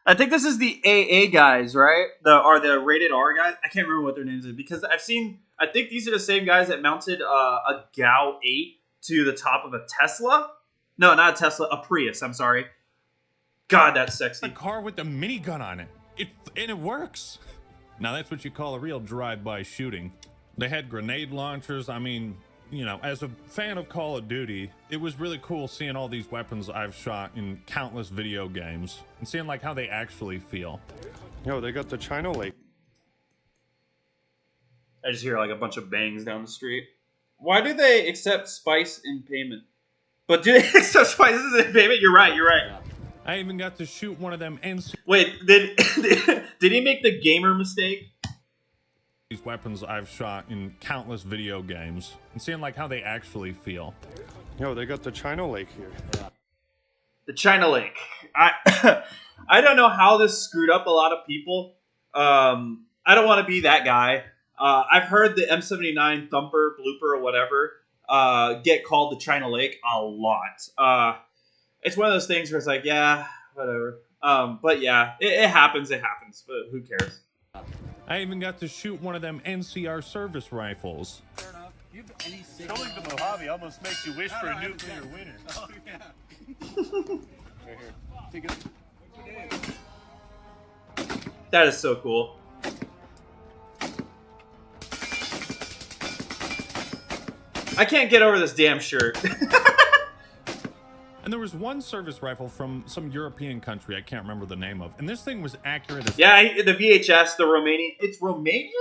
I think this is the AA guys, right? The rated R guys. I can't remember what their names are because I think these are the same guys that mounted a GAU 8 to the top of a Tesla. No, not a Tesla, a Prius. I'm sorry. God, that's sexy. A car with a minigun on it. And it works. Now that's what you call a real drive-by shooting. They had grenade launchers. I mean, you know, as a fan of Call of Duty, it was really cool seeing all these weapons I've shot in countless video games and seeing like how they actually feel. Yo, they got the China Lake. I just hear like a bunch of bangs down the street. Why do they accept spice in payment? But do they accept spices in payment? You're right. I even got to shoot one of them NC. Wait, did he make the gamer mistake? These weapons I've shot in countless video games and seeing like how they actually feel. Yo, they got the China Lake here. The China Lake. I don't know how this screwed up a lot of people. I don't want to be that guy. I've heard the M79 thumper, blooper, or whatever get called the China Lake a lot. It's one of those things where it's like, yeah, whatever. But yeah, it happens. It happens. But who cares? I even got to shoot one of them NCR service rifles. Fair enough. Showing the Mojave almost makes you wish for a nuclear winter. Oh, yeah. Right here. Take it. That is so cool. I can't get over this damn shirt. And there was one service rifle from some European country I can't remember the name of, and this thing was accurate as Yeah, the VHS, the Romanian. It's Romanian?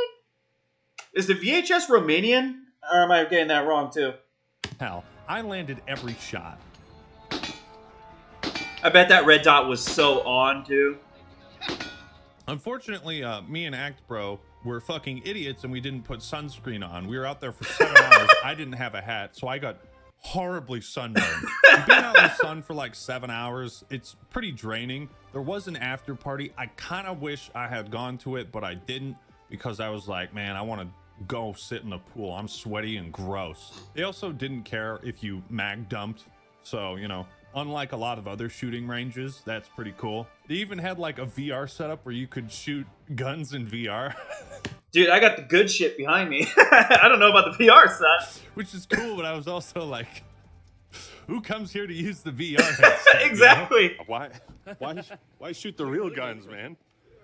Is the VHS Romanian? Or am I getting that wrong too? hell. I landed every shot. I bet that red dot was so on too. Unfortunately, me and Act Bro were fucking idiots and we didn't put sunscreen on. We were out there for 7 hours. I didn't have a hat, so I got horribly sunburned. Being out in the sun for like 7 hours, it's pretty draining. There was an after party. I kind of wish I had gone to it, but I didn't because I was like, man, I want to go sit in the pool. I'm sweaty and gross. They also didn't care if you mag dumped, so, you know, unlike a lot of other shooting ranges, that's pretty cool. They even had like a VR setup where you could shoot guns in VR. Dude, I got the good shit behind me. I don't know about the VR set. Which is cool, but I was also like, who comes here to use the VR headset? Exactly. You know? Why shoot the real guns, man?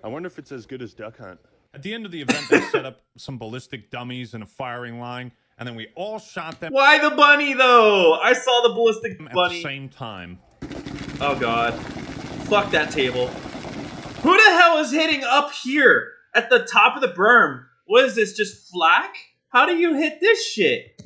I wonder if it's as good as Duck Hunt. At the end of the event, they set up some ballistic dummies in a firing line, and then we all shot them. Why the bunny, though? I saw the ballistic At bunny. the same time. Oh, God. Fuck that table. Who the hell is hitting up here at the top of the berm? What is this, just flak? How do you hit this shit?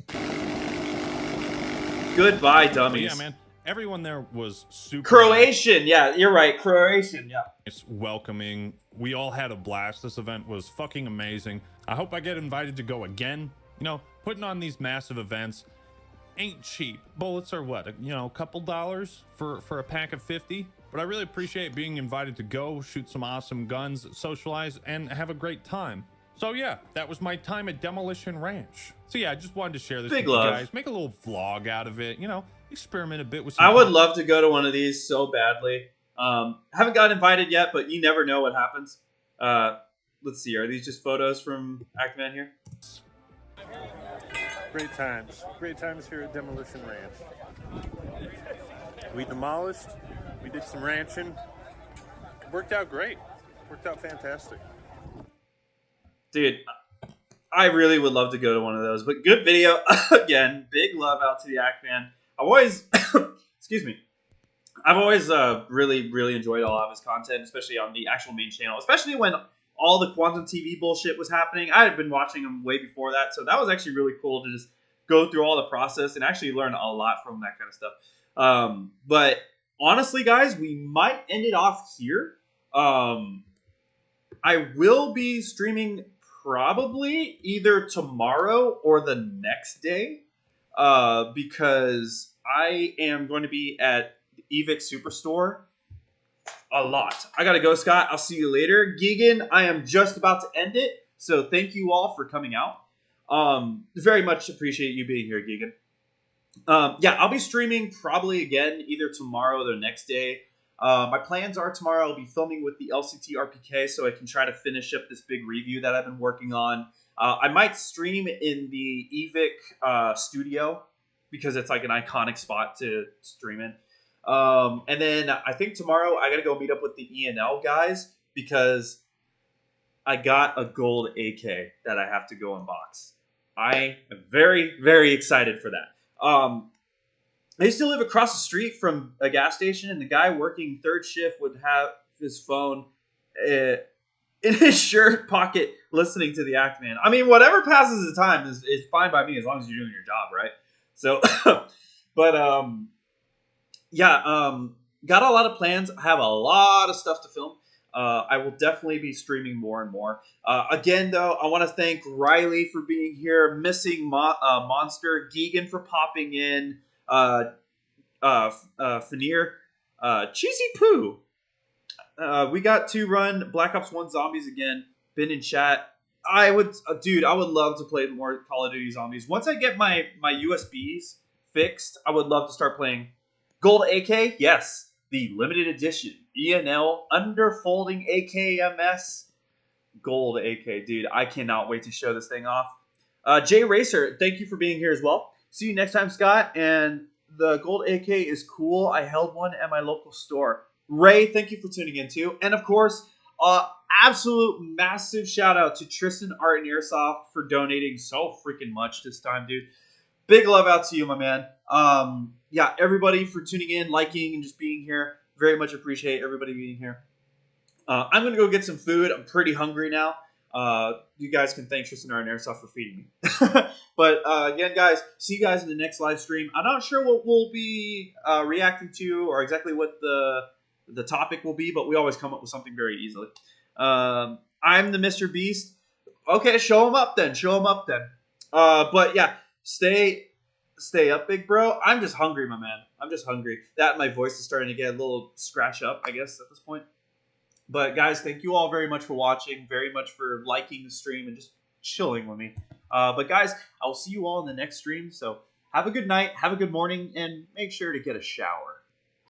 Goodbye, dummies. But yeah, man. Everyone there was super Croatian. Nice. Yeah, you're right. Croatian, yeah. It's welcoming. We all had a blast. This event was fucking amazing. I hope I get invited to go again. You know, putting on these massive events ain't cheap. Bullets are what, you know, a couple dollars for a pack of 50? But I really appreciate being invited to go, shoot some awesome guns, socialize, and have a great time. So yeah, that was my time at Demolition Ranch. So yeah, I just wanted to share this with you guys. Make a little vlog out of it, you know, experiment a bit with some I would love to go to one of these so badly. Haven't got invited yet, but you never know what happens. Let's see, are these just photos from Actman here? Great times here at Demolition Ranch. We demolished, we did some ranching. It worked out great. Worked out fantastic. Dude, I really would love to go to one of those, but good video. Again, big love out to the Actman. I've always, excuse me, I've always really enjoyed a lot of his content, especially on the actual main channel, especially when all the Quantum TV bullshit was happening. I had been watching him way before that, so that was actually really cool to just go through all the process and actually learn a lot from that kind of stuff. But honestly, guys, we might end it off here. I will be streaming probably either tomorrow or the next day because I am going to be at the Evic Superstore a lot. I gotta go, Scott. I'll see you later. Gigan, I am just about to end it, so thank you all for coming out. Very much appreciate you being here, Gigan. Yeah, I'll be streaming probably again either tomorrow or the next day. My plans are tomorrow I'll be filming with the LCT RPK so I can try to finish up this big review that I've been working on. I might stream in the Evic studio because it's like an iconic spot to stream in. And then I think tomorrow I gotta go meet up with the ENL guys because I got a gold AK that I have to go unbox. I am very excited for that. I used to live across the street from a gas station, and the guy working third shift would have his phone in his shirt pocket listening to the Actman. I mean, whatever passes the time is fine by me as long as you're doing your job, right? So, but yeah, got a lot of plans. I have a lot of stuff to film. I will definitely be streaming more and more. Again, though, I want to thank Riley for being here, Missing Monster, Gigan for popping in, Fanir, Cheesy Poo. We got to run Black Ops 1 Zombies again. Been in chat. I would love to play more Call of Duty Zombies. Once I get my USBs fixed, I would love to start playing Gold AK. Yes, the limited edition ENL underfolding AKMS Gold AK. Dude, I cannot wait to show this thing off. Jay Racer, thank you for being here as well. See you next time, Scott. And the Gold AK is cool. I held one at my local store. Ray, thank you for tuning in too. And of course, absolute massive shout out to Tristan Art and Airsoft for donating so freaking much this time, dude. Big love out to you, my man. Yeah, everybody for tuning in, liking, and just being here. Very much appreciate everybody being here. I'm going to go get some food. I'm pretty hungry now. You guys can thank Tristan Art and Airsoft for feeding me. But again, guys, see you guys in the next live stream. I'm not sure what we'll be reacting to or exactly what the topic will be, but we always come up with something very easily. I'm the Mr. Beast. Okay, show him up then. Show him up then. But yeah, stay up, big bro. I'm just hungry, my man. I'm just hungry. That my voice is starting to get a little scratch up, I guess, at this point. But guys, thank you all very much for watching, very much for liking the stream and just chilling with me. But guys, I'll see you all in the next stream. So have a good night, have a good morning, and make sure to get a shower.